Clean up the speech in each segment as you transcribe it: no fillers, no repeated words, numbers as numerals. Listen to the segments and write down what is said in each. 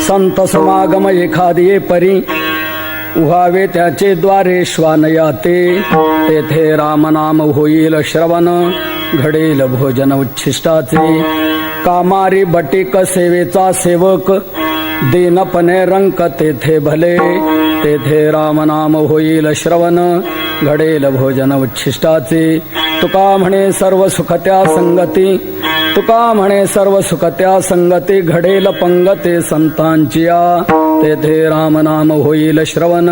संत समागम एखादी परी व्हावे त्याचे द्वारे श्वान याते तेथे रामनाम होईल श्रवण घडेल भोजन उच्छिष्टाचे कामारी बटिक सेवेचा सेवक दीनपणे रंक तेथे भले तेथे रामनाम होईल श्रवण घडेल भोजन उच्छिष्टाचे तुका म्हणे सर्व सुख त्या संगती तुका म्हणे सर्व सुख त्या संगती घडेल पंगते संतांचिया तेथे रामनाम होईल श्रवण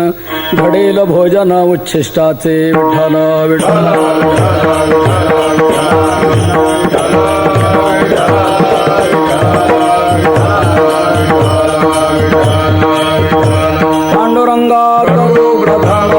घडेल भोजन उच्छिष्टाचे विठ्ठल विठ्ठल पांडुरंगा करू प्रथम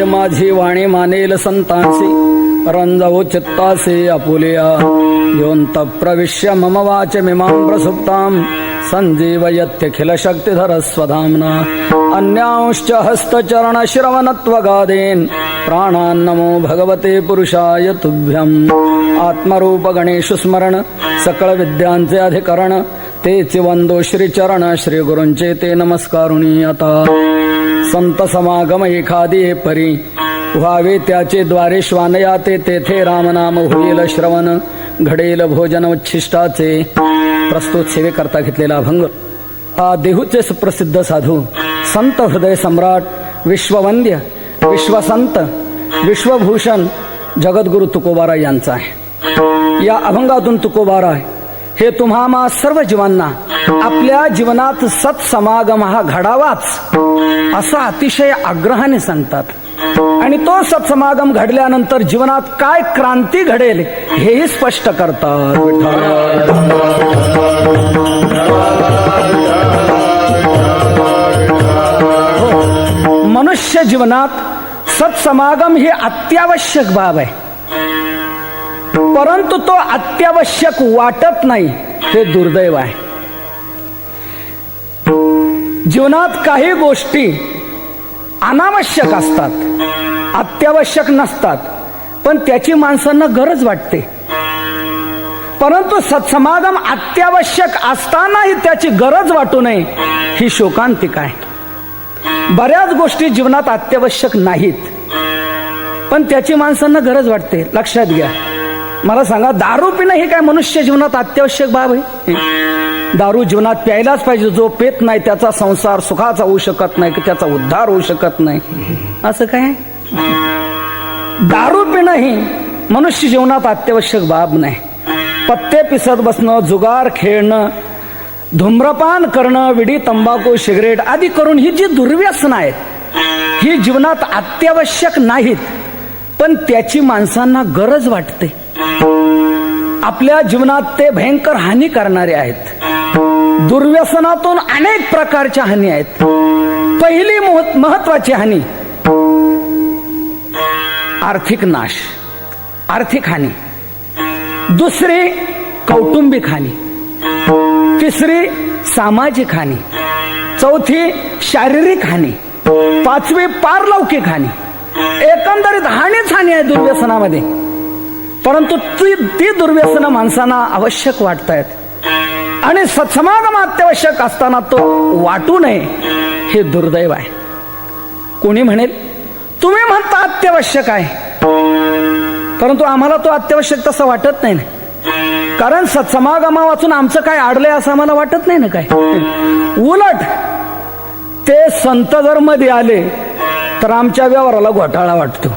माझी वाणी मानेल संतांसी रंजवो चित्तासे आपुलिया योंत प्रविश्य मम वाच मिमां प्रसुप्तां संजीवयत्यखिल शक्तिधर स्वधाम्ना अन्यांश्च हस्तचरण श्रवणत्वगादेन प्राणान्नमो भगवते पुरुषाय तुभ्यम् आत्मरूप गणेश स्मरण सकळ विद्यांचे अधिकरण तेच वंदो श्रीचरण श्री गुरूंचे ते नमस्कारुणी आता संत समागम एखादी परी व्हावे त्याचे द्वारे श्वान याते तेथे रामनाम होईल श्रवण घडेल भोजन उच्छिष्टाचे प्रस्तुत सेवेकरता घेतलेला अभंग देहूचे सुप्रसिद्ध साधू संत हृदय सम्राट विश्ववंद्य विश्वसंत विश्वभूषण जगद्गुरु तुकोबाराय यांचा आहे. या अभंगातून तुकोबाराय हे तुम्हा सर्व जीवांना आपल्या जीवनात सत्समागम हा घडावाच असा अतिशय आग्रहाने सांगतात आणि तो सत्समागम घडल्यानंतर जीवनात काय क्रांती घडेल हेही स्पष्ट करतात. मनुष्य जीवनात सत्समागम ही अत्यावश्यक बाब आहे, परंतु तो अत्यावश्यक वाटत नाही हे दुर्दैव आहे. जीवनात काही गोष्टी अनावश्यक असतात, अत्यावश्यक नसतात, पण त्याची माणसांना गरज वाटते. परंतु सत्समागम अत्यावश्यक असतानाही त्याची गरज वाटू नये ही शोकांतिका आहे. बऱ्याच गोष्टी जीवनात अत्यावश्यक नाहीत, पण त्याची माणसांना गरज वाटते. लक्षात घ्या, मला सांगा, दारू पिणं हे काय मनुष्य जीवनात अत्यावश्यक बाब आहे? दारू जीवनात प्यायलाच पाहिजे. जो पेत नाही त्याचा संसार सुखाचा होऊ शकत नाही, त्याचा उद्धार होऊ शकत नाही. असं काय? दारू पिणं ही मनुष्य जीवनात अत्यावश्यक बाब नाही. पत्ते पिसत बसणं, जुगार खेळणं, धूम्रपान करणं, विडी तंबाखू सिगरेट आदी करून ही जी दुर्व्यसनं आहेत ही जीवनात अत्यावश्यक नाहीत, पण त्याची माणसांना गरज वाटते. आपल्या जीवनात ते भयंकर हानी करणारे आहेत. दुर्व्यसनातून अनेक प्रकारच्या हानी आहेत. पहिली महत्वाची हानी आर्थिक नाश, आर्थिक हानी. दुसरी कौटुंबिक हानी. तिसरी सामाजिक हानी. चौथी शारीरिक हानी. पाचवी पारलौकिक हानी. एकंदरीत हानीच हानी आहे दुर्व्यसनामध्ये. परंतु ती दुर्व्यसनं माणसांना आवश्यक वाटतायत आणि सत्समागम अत्यावश्यक असताना तो वाटू नये हे दुर्दैव आहे. कोणी म्हणेल तुम्ही म्हणता अत्यावश्यक आहे, परंतु आम्हाला तो अत्यावश्यक तसं वाटत नाही ना, कारण सत्समागमा वाचून आमचं काय अडलंय असं आम्हाला वाटत नाही ना. काय उलट ते संत जर मध्ये आले तर आमच्या व्यवहाराला घोटाळा वाटतो.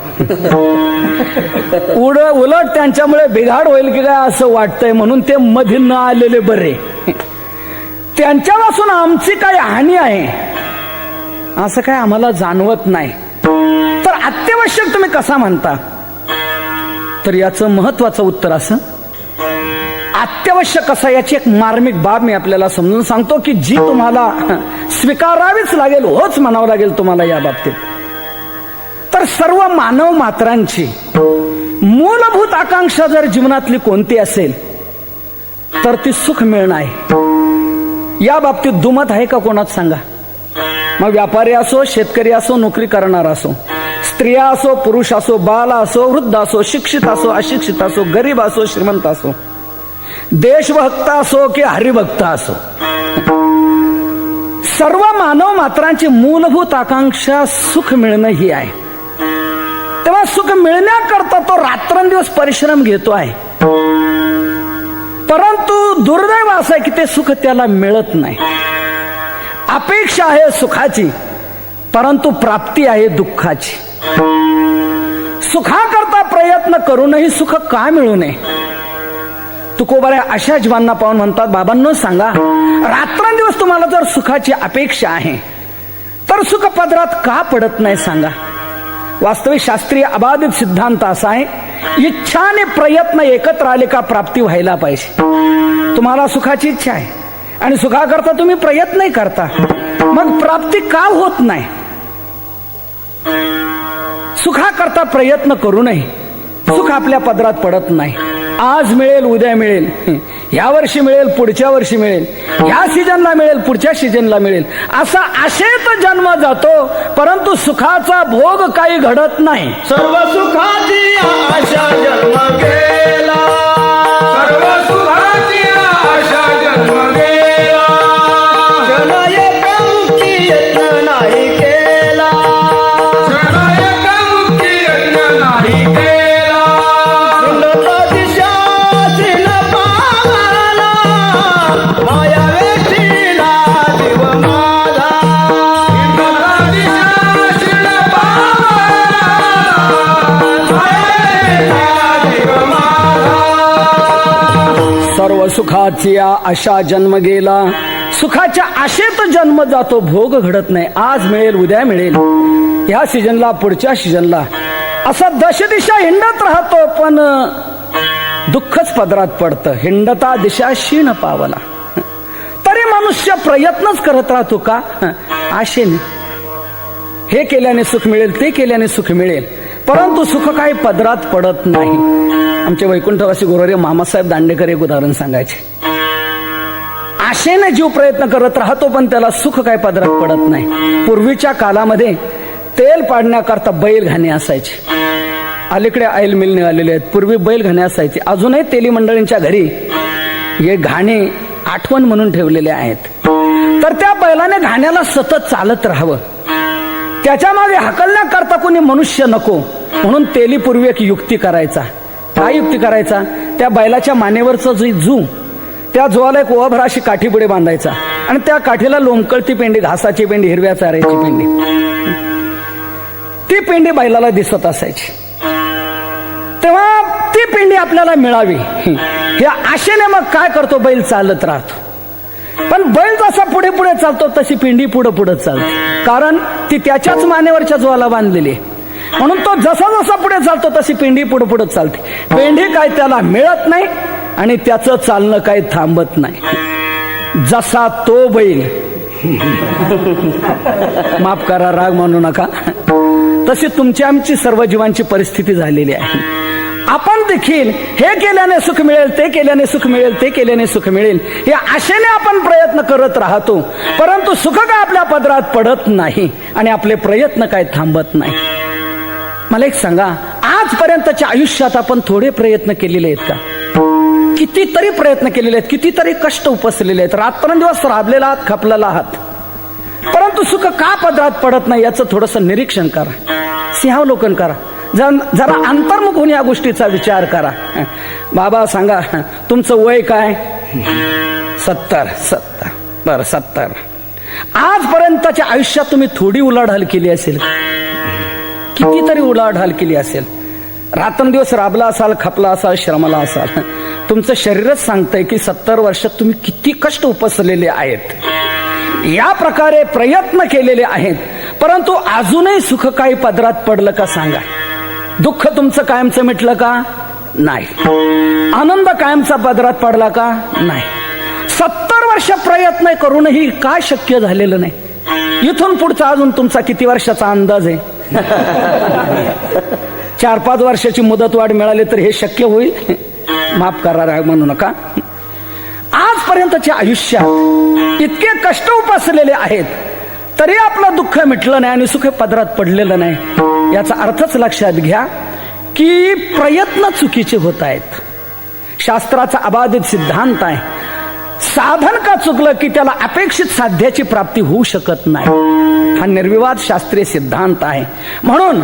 उलट त्यांच्यामुळे बिघाड होईल की काय असं वाटतंय, म्हणून ते मध्ये न आलेले बरे. त्यांच्यापासून आमची काय हानी आहे असं काय आम्हाला जाणवत नाही. तर अत्यावश्यक तुम्ही कसा म्हणता? तर याचं महत्वाचं उत्तर असं, अत्यावश्यक असा याची एक मार्मिक बाब मी आपल्याला समजून सांगतो की जी तुम्हाला स्वीकारावीच लागेल, होच म्हणावं लागेल तुम्हाला या बाबतीत. तर सर्व मानव मात्रांची मूलभूत आकांक्षा जर जीवनातली कोणती असेल तर ती सुख मिळणं आहे. या बाबतीत दुमत आहे का कोणाच सांगा? मग व्यापारी असो, शेतकरी असो, नोकरी करणारा असो, स्त्रिया असो, पुरुष असो, बाल असो, वृद्ध असो, शिक्षित असो, अशिक्षित असो, गरीब असो, श्रीमंत असो, देशभक्त असो की हरिभक्त असो, सर्व मानव मात्रांची मूलभूत आकांक्षा सुख मिळणं ही आहे. तेव्हा सुख मिळण्याकरता तो रात्रंदिवस परिश्रम घेतो आहे. परंतु दुर्दैव असं आहे की ते सुख त्याला मिळत नाही. अपेक्षा आहे सुखाची, परंतु प्राप्ती आहे दुःखाची. सुखाकरता प्रयत्न करूनही सुख का मिळू नये? तुकोबाऱ्या अशा जीवांना पाहून म्हणतात, बाबांनो सांगा, रात्रंदिवस तुम्हाला जर सुखाची अपेक्षा आहे तर सुख पदरात का पडत नाही सांगा. वास्तविक शास्त्रीय अबाधित सिद्धांत असा आहे, इच्छा आणि प्रयत्न एकत्र आले का प्राप्ती व्हायला पाहिजे. तुम्हाला सुखाची इच्छा आहे आणि सुखाकरता तुम्ही प्रयत्नही करता, मग प्राप्ती का होत नाही? सुखाकरता प्रयत्न करूनही सुख आपल्या पदरात पडत नाही. आज मिळेल, उद्या मिळेल, या वर्षी मिळेल, पुढच्या वर्षी मिळेल, या सीजनला मिळेल, पुढच्या सीजनला मिळेल, असा आशेत जन्म जातो, परंतु सुखाचा भोग काही घडत नाही. सर्व सुखाची आशा जन्म गेला, सर्व सुखाची आशा जन्म गेला, क्षण एका मुक्ती यत्न नाही केला, क्षण एका मुक्ती यत्न नाही केला, सुंदर दिशा चिन पावला, माया वेठीला जीव माझा, सुंदर दिशा चिन पावला, सर्व सुखाची आशा जन्म गेला. सुखाच्या आशेत जन्म जातो, भोग घडत नाही. आज मिळेल, उद्या मिळेल, या सीजनला, पुढच्या सीजनला, असा दशदिशा हिंडत राहतो, पण दुःखच पदरात पडतं. हिंडता दिशा शीण पावला. तरी मनुष्य प्रयत्नच करत राहतो का? आशेने. हे केल्याने सुख मिळेल, ते केल्याने सुख मिळेल, परंतु सुख काही पदरात पडत नाही. आमचे वैकुंठवासी गुरुवर्य मामासाहेब दांडेकर एक उदाहरण सांगायचे. आशेने जीव प्रयत्न करत राहतो, पण त्याला सुख काही पदरात पडत नाही. पूर्वीच्या काळामध्ये तेल पाडण्याकरता बैलघाणे असायचे. अलीकडे ऑइल मिल निघालेले आहेत. पूर्वी बैलघाणे असायचे. अजूनही तेली मंडळींच्या घरी हे घाणे आठवण म्हणून ठेवलेले आहेत. तर त्या बैलाने घाण्याला सतत चालत राहावं, त्याच्या मागे हाकलण्याकरता कोणी मनुष्य नको, म्हणून तेली पूर्वी एक युक्ती करायचा. काय युक्ती करायचा? त्या बैलाच्या मानेवरचं जे जू, त्या जुवाला एक ओवाभर अशी काठी पुढे बांधायचा आणि त्या काठीला लोंबकळती पेंडी, घासाची पेंडी, हिरव्या चाऱ्याची पेंडी, ती पेंडी बैलाला दिसत असायची. तेव्हा ती पेंडी आपल्याला मिळावी या आशेने मग काय करतो, बैल चालत राहतो. पण बैल जसा पुढे पुढे चालतो तशी पेंडी पुढे पुढे चालते, कारण ती त्याच्याच मानेवरच्या जुवाला बांधलेली आहे. म्हणून तो जसा जसा पुढे चालतो तशी पेंडी पुढे पुढे चालते. पेंडी काय त्याला मिळत नाही आणि त्याचं चालणं काही थांबत नाही. जसा तो बैल, माफ करा, राग मानू नका, तशी तुमची आमची सर्व जीवांची परिस्थिती झालेली आहे. आपण देखील हे केल्याने सुख मिळेल, ते केल्याने सुख मिळेल, ते केल्याने सुख मिळेल या आशेने आपण प्रयत्न करत राहतो, परंतु सुख काय आपल्या पदरात पडत नाही आणि आपले प्रयत्न काय थांबत नाही. मला एक सांगा, आजपर्यंतच्या आयुष्यात आपण थोडे प्रयत्न केलेले आहेत का? कितीतरी प्रयत्न केलेले आहेत, कितीतरी कष्ट उपसलेले आहेत, रात्रंदिवस राबलेला आहात, खपलेला आहात, परंतु सुख का पदरात पडत नाही याचं थोडंसं निरीक्षण करा, सिंहावलोकन करा, जरा अंतर्मुख होऊन या गोष्टीचा विचार करा. बाबा सांगा, तुमचं वय काय? 70. बरं, 70. आजपर्यंतच्या आयुष्यात तुम्ही थोडी उलाढाल केली असेल, कितीतरी उलाढाल केली असेल, रात्रंदिवस राबला असाल, खपला असाल, श्रमला असाल. तुमचं शरीरच सांगतंय की 70 वर्षात तुम्ही किती कष्ट उपसलेले आहेत, या प्रकारे प्रयत्न केलेले आहेत, परंतु अजूनही सुख काही पदरात पडलं का सांगा? दुःख तुमचं कायमचं मिटलं का? नाही. आनंद कायमचा पदरात पडला का? नाही. 70 वर्ष प्रयत्न करूनही का शक्य झालेलं नाही? इथून पुढचा अजून तुमचा किती वर्षाचा अंदाज आहे? 4-5 वर्षाची मुदतवाढ मिळाली तर हे शक्य होईल? माफ करा म्हणू नका. आजपर्यंतच्या आयुष्यात इतके कष्ट उपसलेले आहेत तरी आपलं दुःख मिटलं नाही आणि सुख पदरात पडलेलं नाही. याचा अर्थच लक्षात घ्या की प्रयत्न चुकीचे होत आहेत. शास्त्राचा अबाधित सिद्धांत आहे, साधन का चुकलं की त्याला अपेक्षित साध्याची प्राप्ती होऊ शकत नाही. हा निर्विवाद शास्त्रीय सिद्धांत आहे. म्हणून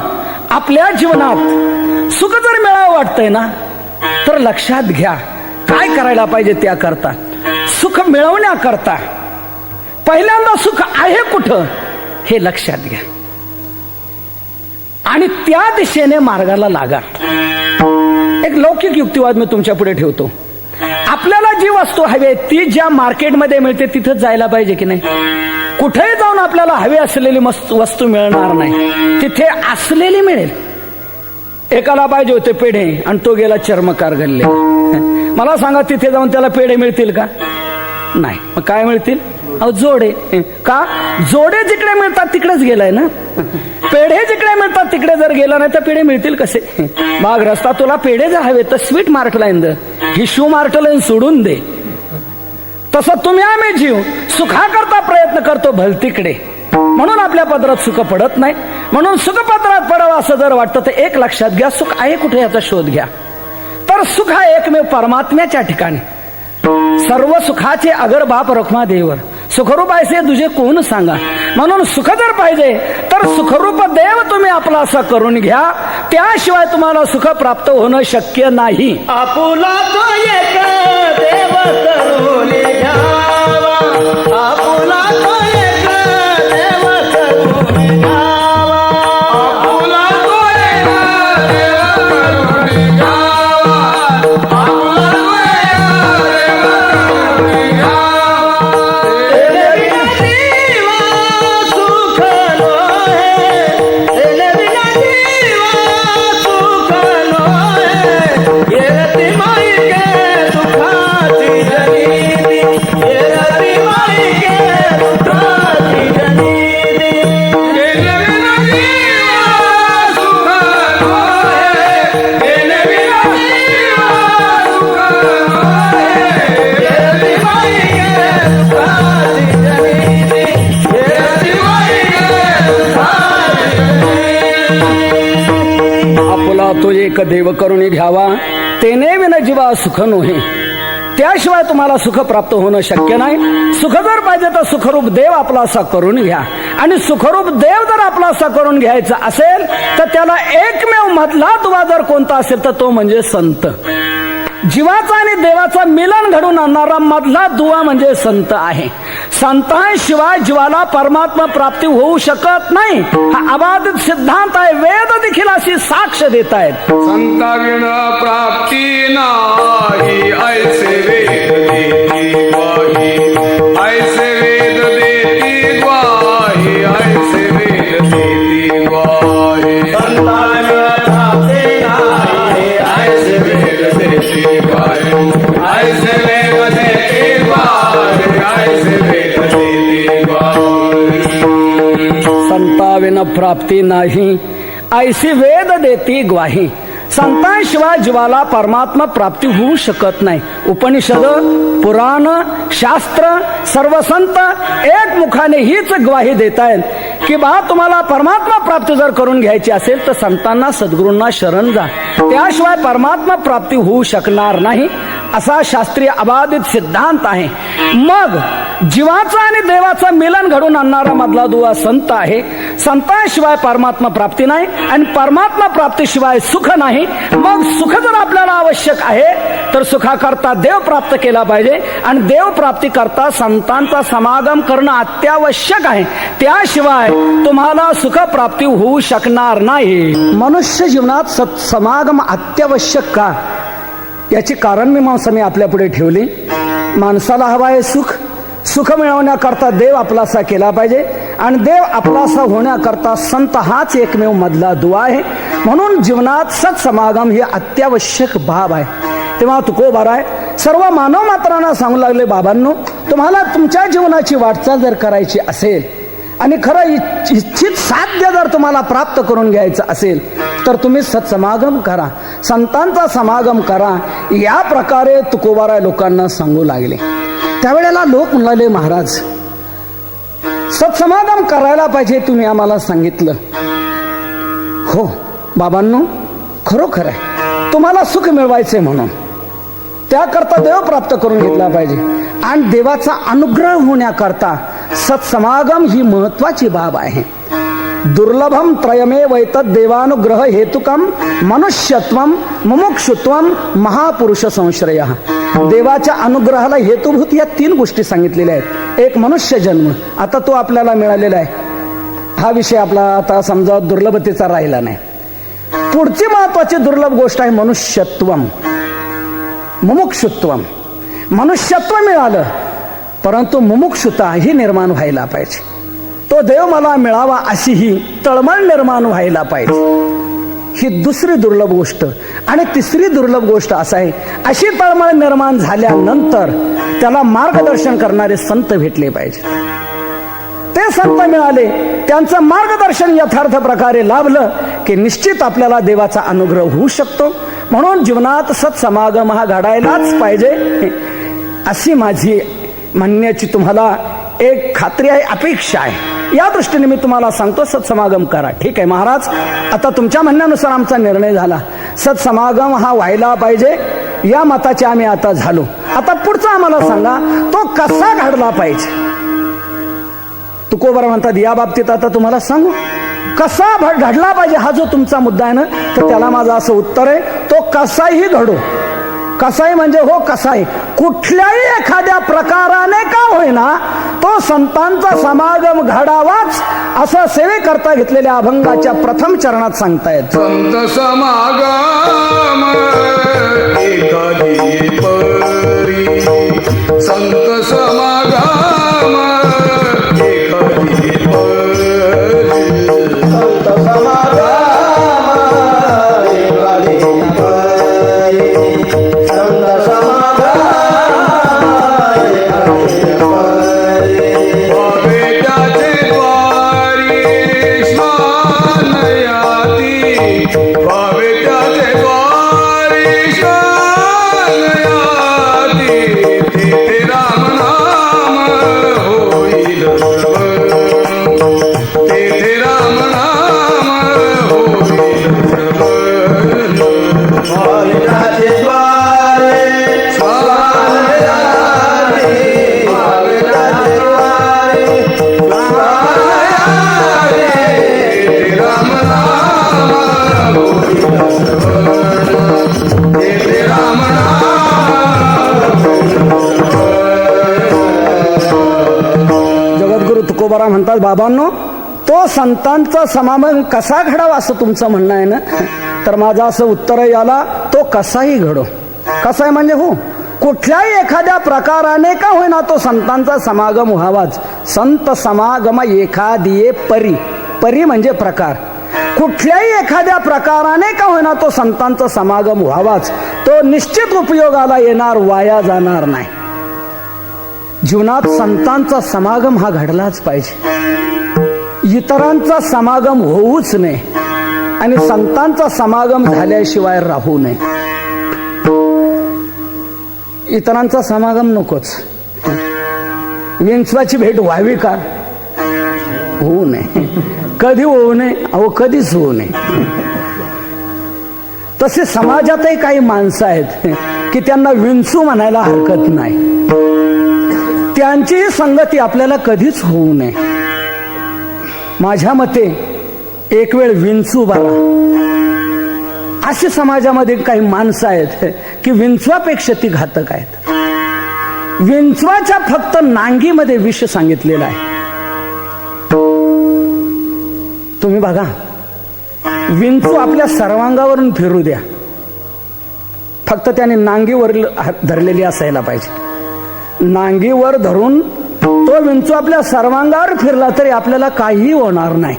आपल्या जीवनात सुख जर मिळावं वाटतंय ना तर लक्षात घ्या काय करायला पाहिजे. त्याकरता सुख मिळवण्याकरता पहिल्यांदा सुख आहे कुठं हे लक्षात घ्या आणि त्या दिशेने मार्गाला लागा. एक लौकिक युक्तिवाद मी तुमच्या पुढे ठेवतो. आपल्याला जी वस्तू हवी आहे ती ज्या मार्केटमध्ये मिळते तिथंच जायला पाहिजे की नाही? कुठेही जाऊन आपल्याला हवी असलेली वस्तू मिळणार नाही, तिथे असलेली मिळेल. एकाला पाहिजे होते पेढे आणि तो गेला चर्मकार गल्ले. मला सांगा तिथे जाऊन त्याला पेढे मिळतील का? नाही. मग काय मिळतील? अहो जोडे. का? जोडे जिकडे मिळतात तिकडेच गेलाय ना. पेढे जिकडे मिळतात तिकडे जर गेला नाही तर पेढे मिळतील कसे? मग रस्ता तुला पेढे जर हवे तर स्वीट मार्ट लाईन दे, ही शू मार्ट लाईन सोडून दे. तसं तुम्ही आम्ही जीव सुखाकरता प्रयत्न करतो भलतीकडे, म्हणून आपल्या पदरात सुख पडत नाही. म्हणून सुख पदरात पडावं असं जर वाटतं तर एक लक्षात घ्या, सुख आहे कुठे याचा शोध घ्या. तर सुख हा एकमेव परमात्म्याच्या ठिकाणी. सर्व सुखाचे अगर बाप रखमा देवर, सुखरूप ऐसे तुझे कोण सांगा. म्हणून सुख जर पाहिजे तर सुखरूप देव तुम्ही आपला असं करून घ्या, त्याशिवाय तुम्हाला सुख प्राप्त होणं शक्य नाही. आपुला तो एक देव करून घ्यावा, आपुला तो एक देव करून घ्यावा, आपुला तो एक देव करून घ्यावा, आपुला तो एक देव करून घ्यावा. तेरे बिना जीवा सुख नोहे, तेरे बिना जीवा सुख नोहे. येरती माई के दुखाची जनीदी, येरती माई के दुखाची जनीदी. तेरे बिना जीवा सुख नोहे, तेरे बिना जीवा सुख नोहे. येरती माई के दुखाची जनीदी, येरती माई के दुखाची जनीदी. आपुला तो एक देव करून घ्यावा, तेने विना जीवा सुख नोहे. त्याशिवाय तुम्हाला सुख प्राप्त होणं शक्य नाही. सुख जर पाहिजे तर सुखरूप देव आपलासा करून घ्या. आणि सुखरूप देव जर आपलासा करून घ्यायचा असेल तर त्याला एकमेव मधला दुवा जर कोणता असेल तर तो म्हणजे संत. जीवाचा आणि देवाचा मिलन घडून आणणारा मधला दुवा म्हणजे संत आहे. संतांशिवाय जीवाला परमात्मा प्राप्ती होऊ शकत नाही. हा अबाधित सिद्धांत आहे. वेद देखील अशी साक्ष देत आहेत. संताविण प्राप्ती नाही, ऐसे वेद देती ग्वाही, ऐसे वेद देती ग्वाही, ऐसे वेद देती ग्वाही. संताविण प्राप्ती नाही, ऐसे वेद देती ग्वाही, ऐसे वेद देती ग्वाही, ऐसे वेद देती ग्वाही. संताविन प्राप्ती नाही, ऐसी वेद देती ग्वाही. संतांशिवाय जीवाला परमात्मा प्राप्ती होऊ शकत नाही. उपनिषद, पुराण, शास्त्र, सर्व संत एक मुखाने हीच ग्वाही देत आहेत की बा तुम्हाला परमात्मा प्राप्ती जर करून घ्यायची असेल तर संतांना सद्गुरूंना शरण जा, त्याशिवाय परमात्मा प्राप्ती होऊ शकणार नाही. असा शास्त्रीय अबाधित सिद्धांत आहे. मग जीवाचा आणि देवाचा मिलन घडून आणणारा मधला दुवा संत आहे. संतांशिवाय परमात्मा प्राप्ती नाही आणि परमात्मा प्राप्तीशिवाय सुख नाही. मग सुख जर आपल्याला आवश्यक आहे तर सुखाकरता देव प्राप्त केला पाहिजे आणि देव प्राप्ती करता संतांचा समागम करणं अत्यावश्यक आहे. त्याशिवाय तुम्हाला सुख प्राप्ती होऊ शकणार नाही. मनुष्य जीवनात सत्समागम अत्यावश्यक का याची कारण मीमांसा मी आपल्या पुढे ठेवली. माणसाला हवा आहे सुख. सुख मिळवण्याकरता देव आपलासा केला पाहिजे आणि देव आपलासा होण्याकरता संत हाच एकमेव मधला दुवा आहे. म्हणून जीवनात सत्समागम ही अत्यावश्यक बाब आहे. तेव्हा तुकोबाराय सर्व मानव मात्रांना सांगू लागले, बाबांनो, तुम्हाला तुमच्या जीवनाची वाटचाल जर करायची असेल आणि खरं इच्छित साध्य जर तुम्हाला प्राप्त करून घ्यायचं असेल तर तुम्ही सत्समागम करा, संतांचा समागम करा. या प्रकारे तुकोबाराय लोकांना सांगू लागले. त्यावेळेला लोक म्हणाले, महाराज सत्समागम करायला पाहिजे, तुम्ही आम्हाला सांगितलं. हो बाबांनो, खरोखर आहे, तुम्हाला सुख मिळवायचे म्हणून त्याकरता देव प्राप्त करून घेतला पाहिजे आणि देवाचा अनुग्रह होण्याकरता सत्समागम ही महत्वाची बाब आहे. दुर्लभम त्रयमे वैतत देवानुग्रह हेतुकम मनुष्यत्वम मुमुक्षुत्वम महापुरुष संश्रय. देवाच्या अनुग्रहाला हेतुभूत या 3 गोष्टी सांगितलेल्या आहेत. एक मनुष्य जन्म, आता तो आपल्याला मिळालेला आहे, हा विषय आपला आता समजा दुर्लभतेचा राहिला नाही. पुढची महत्वाची दुर्लभ गोष्ट आहे मनुष्यत्वम मुमुक्षुत्वम. मनुष्यत्व मिळालं परंतु मुमुक्षुता ही निर्माण व्हायला पाहिजे. तो देव मला मिळावा अशी ही तळमळ निर्माण व्हायला पाहिजे. ही दुसरी दुर्लभ गोष्ट. आणि तिसरी दुर्लभ गोष्ट असा आहे, अशी तळमळ निर्माण झाल्यानंतर त्याला मार्गदर्शन करणारे संत भेटले पाहिजे. ते संत मिळाले, त्यांचं मार्गदर्शन यथार्थ प्रकारे लाभलं की निश्चित आपल्याला देवाचा अनुग्रह होऊ शकतो. म्हणून जीवनात सत्समागम हा घडायलाच पाहिजे अशी माझी म्हणण्याची तुम्हाला एक खात्री आहे, अपेक्षा आहे. या दृष्टीने मी तुम्हाला सांगतो, सत्समागम करा. ठीक आहे महाराज, आता तुमच्या म्हणण्यानुसार आमचा निर्णय झाला, सत्समागम हा व्हायला पाहिजे, या मताचे आम्ही आता झालो. आता पुढचा आम्हाला सांगा, तो कसा घडला पाहिजे. तुकोबारा म्हणतात, या बाबतीत आता तुम्हाला सांगू कसा घडला पाहिजे. हा जो तुमचा मुद्दा आहे ना, तर त्याला माझं असं उत्तर आहे, तो कसाही घडो. कसाही म्हणजे हो कसाही, कुठल्याही एखाद्या प्रकाराने का होईना तो संतांचा समागम घडावाच, असं सेवेकरता घेतलेल्या अभंगाच्या प्रथम चरणात सांगतायत. संत समागम एखादी परी, संत समागम एखादी परी, संत समागम एखादी परी, संत समागम एखादी परी. भावे त्याचे द्वारी श्वान याती, भावे त्याचे द्वारी श्वान याती, तेथे राम नाम होईल श्रवण, तेथे राम नाम होईल श्रवण. भावे त्याचे द्वारी श्वान याती, भावे त्याचे द्वारी श्वान याती, तेथे राम नाम होईल श्रवण, तेथे राम नाम होईल श्रवण. जगद्गुरु तुकोबारा म्हणतात, बाबांनो, तो संतांचा समागम कसा घडावा असं तुमचं म्हणणं आहे ना, तर माझं असं उत्तर आहे याला, तो कसाही घडो. कसा आहे म्हणजे हो कुठल्याही एखाद्या प्रकाराने का होईना तो संतांचा समागम व्हावाच. संत समागम एखादी परी, परी म्हणजे प्रकार. कुठल्याही एखाद्या प्रकाराने का होईना तो संतांचा समागम व्हावाच, तो निश्चित उपयोगाला येणार, वाया जाणार नाही. जीवनात संतांचा समागम हा घडलाच पाहिजे. इतरांचा समागम होऊच नये आणि संतांचा समागम झाल्याशिवाय राहू नये. इतरांचा समागम नकोच. विंचवाची भेट व्हावी का? होऊ नये. कधी होऊ नये, अहो कधीच होऊ नये. तसे समाजातही काही माणसं आहेत की त्यांना विंचू म्हणायला हरकत नाही. त्यांचीही संगती आपल्याला कधीच होऊ नये. माझ्या मते एक वेळ विंचू बारा अशी समाजामध्ये काही माणसं आहेत की विंचवापेक्षा ती घातक आहेत. विंचवाच्या फक्त नांगीमध्ये विष सांगितलेलं आहे. तुम्ही बघा, विंचू आपल्या सर्वांगावरून फिरू द्या, फक्त त्याने नांगीवर धरलेली असायला पाहिजे. नांगीवर धरून तो विंचू आपल्या सर्वांगावर फिरला तरी आपल्याला काहीही होणार नाही.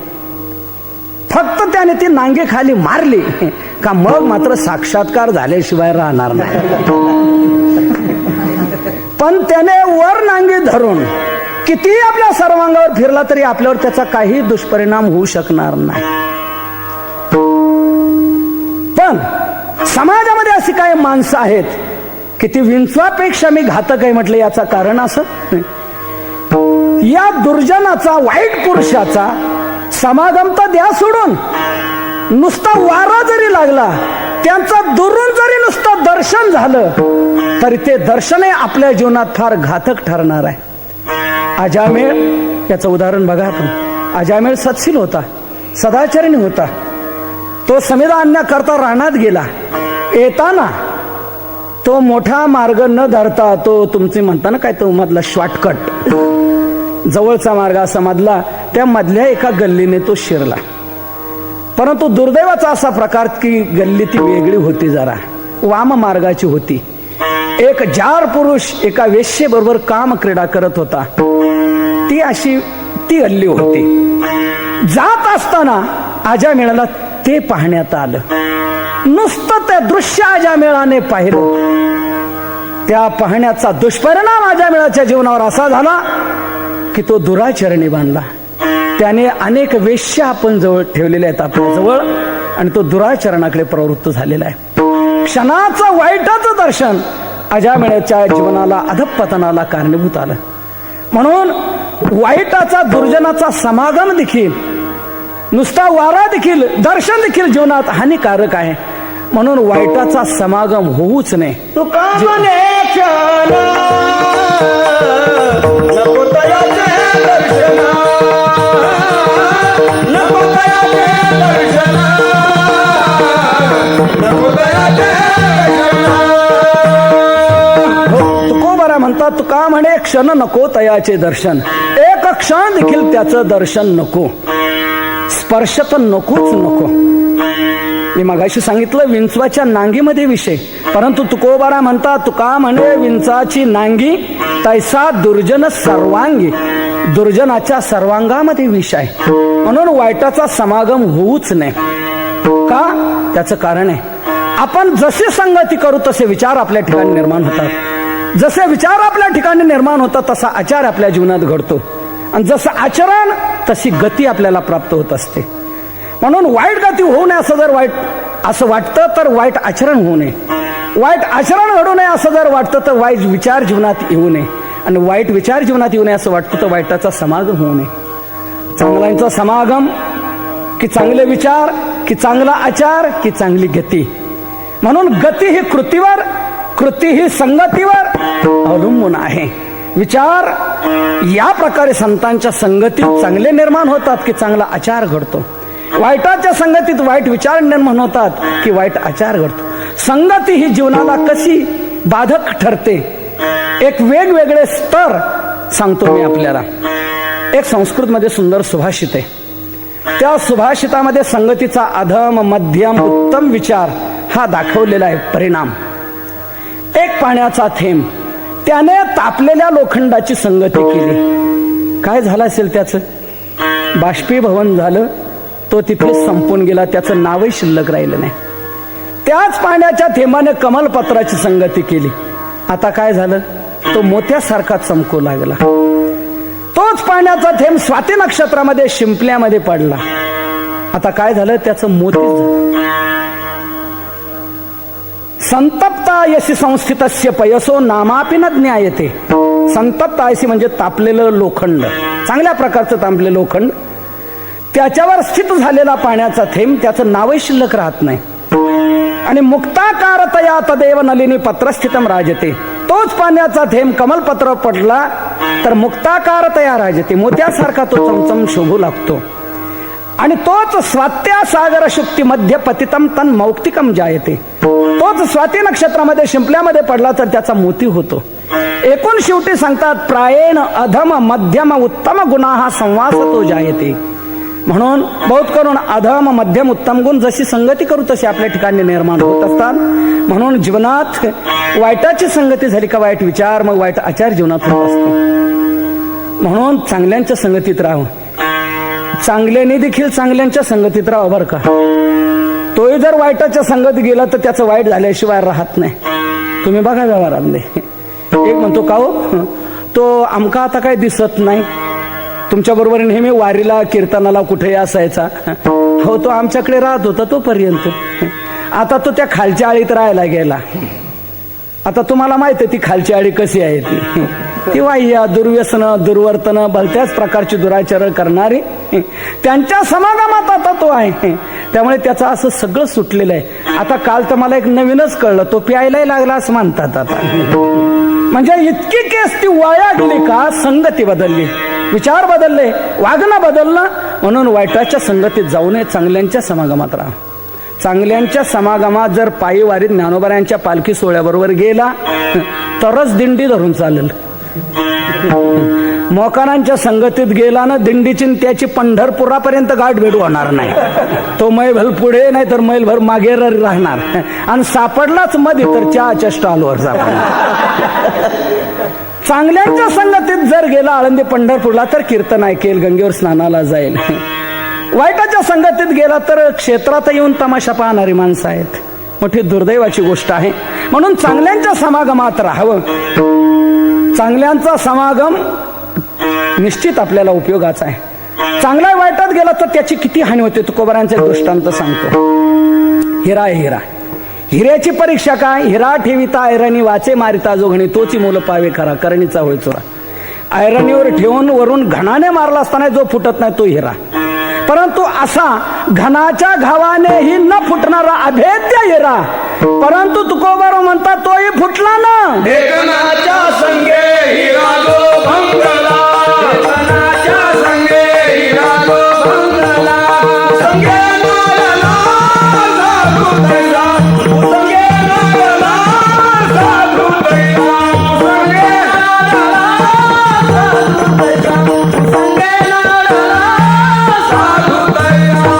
फक्त त्या त्याने ती नांगी खाली मारली का मग मात्र साक्षात्कार झाल्याशिवाय राहणार नाही. पण त्याने वर नांगी धरून किती आपल्या सर्वांगावर फिरला तरी आपल्यावर त्याचा काही दुष्परिणाम होऊ शकणार नाही. पण समाजामध्ये अशी काही माणसं आहेत की ती विंचवापेक्षा मी घातक आहे म्हटलं. याचं कारण असं, या दुर्जनाचा, वाईट पुरुषाचा समागम तर द्या सोडून, नुसता वारा जरी लागला, त्यांचा दुरून जरी नुसतं दर्शन झालं तरी ते दर्शनही आपल्या जीवनात फार घातक ठरणार आहे. अजामेळ याचं उदाहरण बघा आपण. अजामेळ सत्शील होता, सदाचरणी होता. तो समिधा आणण्याकरता रानात गेला. येताना तो मोठा मार्ग न धरता, तो तुमचे म्हणता ना काय, तो मधला शॉर्टकट, जवळचा मार्ग असा मधला, त्या मधल्या एका गल्लीने तो शिरला. परंतु दुर्दैवाचा असा प्रकार की गल्ली ती वेगळी होती, जरा वाम मार्गाची होती. एक जार पुरुष एका वेश्येबरोबर काम क्रीडा करत होता. ती गल्ली होती. जात असताना अजामेळाला ते पाहण्यात आलं. नुसतं ते दृश्य अजामेळाने पाहिलं. त्या पाहण्याचा दुष्परिणाम अजामेळाच्या जीवनावर असा झाला की तो दुराचरणी बांधला. त्याने अनेक वेश्या आपण जवळ ठेवलेल्या आहेत आपल्या जवळ, आणि तो दुराचरणाकडे प्रवृत्त झालेला आहे. क्षणाचं वाईटाचं दर्शन अजामेळाच्या जीवनाला अधःपतनाला कारणीभूत आलं. म्हणून वाईटाचा, दुर्जनाचा समागम देखील, नुसता वारा देखील, दर्शन देखील जीवनात हानिकारक आहे. म्हणून वाईटाचा समागम होऊच नये. तुका म्हणे क्षण नको तयाचे दर्शन, नको तयाचे दर्शन, नको तयाचे दर्शन. तुकोबारा म्हणतात, तुका म्हणे क्षण नको तयाचे दर्शन. एक क्षण देखील त्याचं दर्शन नको, स्पर्श तर नकोच नको. मी मगाशी सांगितलं विंचवाच्या नांगीमध्ये विषय, परंतु तुकोबारा म्हणतात, तुका म्हणे विंचाची नांगी तैसा दुर्जन सर्वांगी. दुर्जनाच्या सर्वांगामध्ये विष आहे. म्हणून वाईटाचा समागम होऊच नये. का? त्याचं कारण आहे, आपण जसे संगती करू तसे विचार आपल्या ठिकाणी निर्माण होतात. जसे विचार आपल्या ठिकाणी निर्माण होतात तसा आचार आपल्या जीवनात घडतो, आणि जसं आचरण तशी गती आपल्याला प्राप्त होत असते. म्हणून वाईट गती होऊ नये असं जर असं वाटतं तर वाईट आचरण होऊ नये. वाईट आचरण घडू नये असं जर वाटतं तर वाईट विचार जीवनात येऊ नये, आणि वाईट विचार जीवनात येऊ नये असं वाटतं तर वाईटाचा समागम होऊ नये. चांगल्यांचा समागम की चांगले विचार, की चांगला आचार, की चांगली गती. म्हणून गती ही कृतीवर, कृती ही संगतीवर अवलंबून आहे. विचार या प्रकारे संतांच्या संगतीत चांगले निर्माण होतात की चांगला आचार घडतो. वाईटाच्या संगतीत वाईट विचार निर्माण होतात की वाईट आचार घडतो. संगती ही जीवनाला कशी बाधक ठरते, एक वेगवेगळे स्तर सांगतो मी आपल्याला. एक संस्कृतमध्ये सुंदर सुभाषित आहे. त्या सुभाषितामध्ये संगतीचा अधम, मध्यम, उत्तम विचार हा दाखवलेला आहे परिणाम. एक पाण्याचा थेंब, त्याने तापलेल्या लोखंडाची संगती केली. काय झालं असेल त्याचं? बाष्पीभवन झालं, तो तिथे संपून गेला, त्याचं नावही शिल्लक राहिलं नाही. त्याच पाण्याच्या थेंबाने कमलपत्राची संगती केली. आता काय झालं? तो मोत्यासारखा चमकू लागला. तोच पाण्याचा थेंब स्वाती नक्षत्रामध्ये शिंपल्यामध्ये पडला. आता काय झालं? त्याचं मोती झालं. संतप्ता यशी संस्थितस्य पयसो नामापि न ज्ञायते. संतप्त आयसी म्हणजे तापलेलं लोखंड, चांगल्या प्रकारचं तापलेलं लोखंड, त्याच्यावर स्थित झालेला पाण्याचा थेंब, त्याचं नावही शिल्लक राहत नाही. आणि मुक्ताकारतया तदेव नलिनी पत्रस्थितम राजते. तोच पाण्याचा थेंब कमलपत्र पडला तर मुक्ताकारतया राजते, मोत्यासारखा तो चमचम शोभू लागतो. आणि तोच स्वात्या सागर शुक्ती मध्य पतितम तन मौक्तिकम जायते. तोच स्वाती नक्षत्रामध्ये शिंपल्यामध्ये पडला तर त्याचा मोती होतो. एकूण शेवटी सांगतात, प्रायेण अधम मध्यम उत्तम गुणाहा संवासतो जायते. म्हणून बहुत करून अधम, मध्यम, उत्तम गुण जशी संगती करू तशी आपल्या ठिकाणी निर्माण होत असतात. म्हणून जीवनात वाईटाची संगती झाली का वाईट विचार, मग वाईट आचार जीवनात होत असतो. म्हणून चांगल्यांच्या संगतीत राहू. चांगल्याने देखील चांगल्यांच्या संगतीत राहा बरं का. तोही जर वाईटाच्या संगत गेला तर त्याचं वाईट झाल्याशिवाय राहत नाही. तुम्ही बघा व्यवहारातले एक म्हणतो का हो तो आमका आता काय दिसत नाही, तुमच्या बरोबर नेहमी वारीला कीर्तनाला कुठेही असायचा, हो तो आमच्याकडे राहत होता तोपर्यंत, आता तो त्या खालच्या आळीत राहायला गेला. आता तुम्हाला माहित आहे ती खालची आळी कशी आहे ती वाह्य दुर्व्यसन दुर्वर्तन भलत्याच प्रकारची दुराचार करणारी त्यांच्या समागमात आता तो आहे. त्यामुळे त्याचं असं सगळं सुटलेलं आहे. आता काल तर मला एक नवीनच कळलं, तो प्यायलाही लागला असं म्हणतात आता. म्हणजे इतकी केस ती वाया गेली का, संगती बदलली, विचार बदलले, वागणं बदललं. म्हणून वाईटाच्या संगतीत जाऊ नये, चांगल्यांच्या समागमात राहा. चांगल्यांच्या समागमात जर पायी वारीत ज्ञानोबाऱ्यांच्या पालखी सोहळ्याबरोबर गेला तरच दिंडी धरून चालेल. मोकारांच्या संगतीत गेला ना दिंडीची त्याची पंढरपुरापर्यंत गाठ भेट होणार नाही. तो मैलभर पुढे नाही तर मैलभर मागे राहणार आणि सापडलाच मध्ये तर चहाच्या स्टॉलवर सापडला. चांगल्यांच्या संगतीत जर गेला आळंदी पंढरपूरला तर कीर्तन ऐकेल, गंगेवर स्नानाला जाईल. वाईटाच्या संगतीत गेला तर क्षेत्रात येऊन तमाशा पाहणारी माणसं आहेत. मोठी दुर्दैवाची गोष्ट आहे. म्हणून चांगल्यांच्या समागमात राहावं. चांगल्यांचा समागम निश्चित आपल्याला उपयोगाचा आहे. चांगला वाईटात गेला तर त्याची किती हानी होते तुकोबारांचा दृष्टांत सांगतो. हिरा आहे हिरा, हिऱ्याची परीक्षा काय, हिरा ठेविता ऐराणी वाचे मारिता जो घणी तोची मोल पावे खरा करणीचा होय चोरा. ऐरणीवर ठेवून वरून घणाने मारला असताना जो फुटत नाही तो हिरा, परंतु असा घनाच्या घावानेही न फुटणारा अभेद्य हिरा, परंतु तुकोबारो म्हणतात तोही फुटला ना. ढेकणाच्या संगे हिरा जो भंगला, ढेकणाच्या संगे हिरा जो भंगला, संगे नारला साधू तैसा, संगे नारला साधू तैसा, संगे नारला साधू तैसा, संगे नारला साधू तैसा.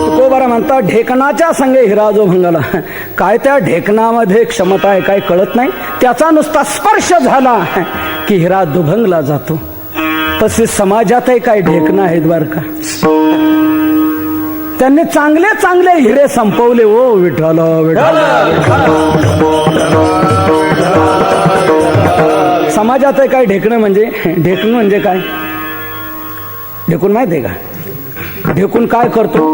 तुकोबारा म्हणतात ढेकणाच्या संगे हिरा जो भंगला. काय त्या ढेकणामध्ये क्षमता आहे काय कळत नाही, त्याचा नुसता स्पर्श झाला की हिरा दुभंगला जातो. तसे समाजातही काय ढेकणं आहेत बर का. त्यांनी चांगले चांगले हिरे संपवले. ओ विठ्ठल विठ्ठल. समाजातही काय ढेकणं म्हणजे, ढेकणं म्हणजे काय, ढेकून माहितीये का, ढेकून काय करतो,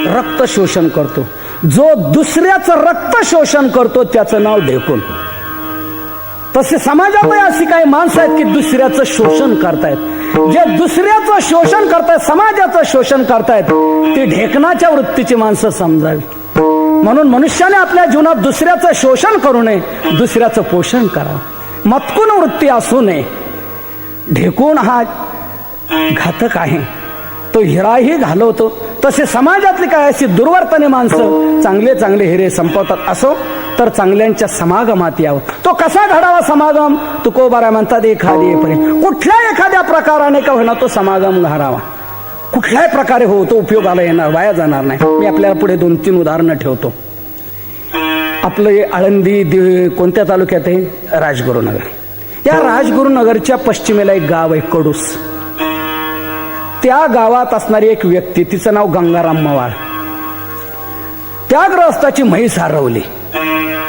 रक्त शोषण करतो. जो दुसऱ्याचं रक्त शोषण करतो त्याचं नाव ढेकून. तसे समाजात अशी काही माणसं आहेत की दुसऱ्याचं शोषण करतायत. जे दुसऱ्याचं शोषण करतायत, समाजाचं शोषण करतायत, ती ढेकणाच्या वृत्तीची माणसं समजावी. म्हणून मनुष्याने आपल्या जीवनात दुसऱ्याचं शोषण करू नये, दुसऱ्याचं पोषण करावं. मतकून वृत्ती असू नये. ढेकून हा घातक आहे, तो हिराही घालवतो. तसे समाजातली काय अशी दुर्वर्तने माणसं चांगले चांगले हिरे संपवतात. असो तर चांगल्यांच्या समागमात यावं. तो कसा घडावा समागम, तुकोबारा म्हणतात एखादी कुठल्या एखाद्या प्रकाराने का होईना तो समागम घडावा. कुठल्याही प्रकारे हो तो उपयोगाला येणार, वाया जाणार नाही. मी आपल्याला पुढे 2-3 उदाहरणं ठेवतो. आपलं आळंदी कोणत्या तालुक्यात आहे, राजगुरुनगर. या राजगुरुनगरच्या पश्चिमेला एक गाव आहे कडूस. त्या गावात असणारी एक व्यक्ती, तिचं नाव गंगाराम मवाळ. त्या गृहस्थाची म्हैस हरवली.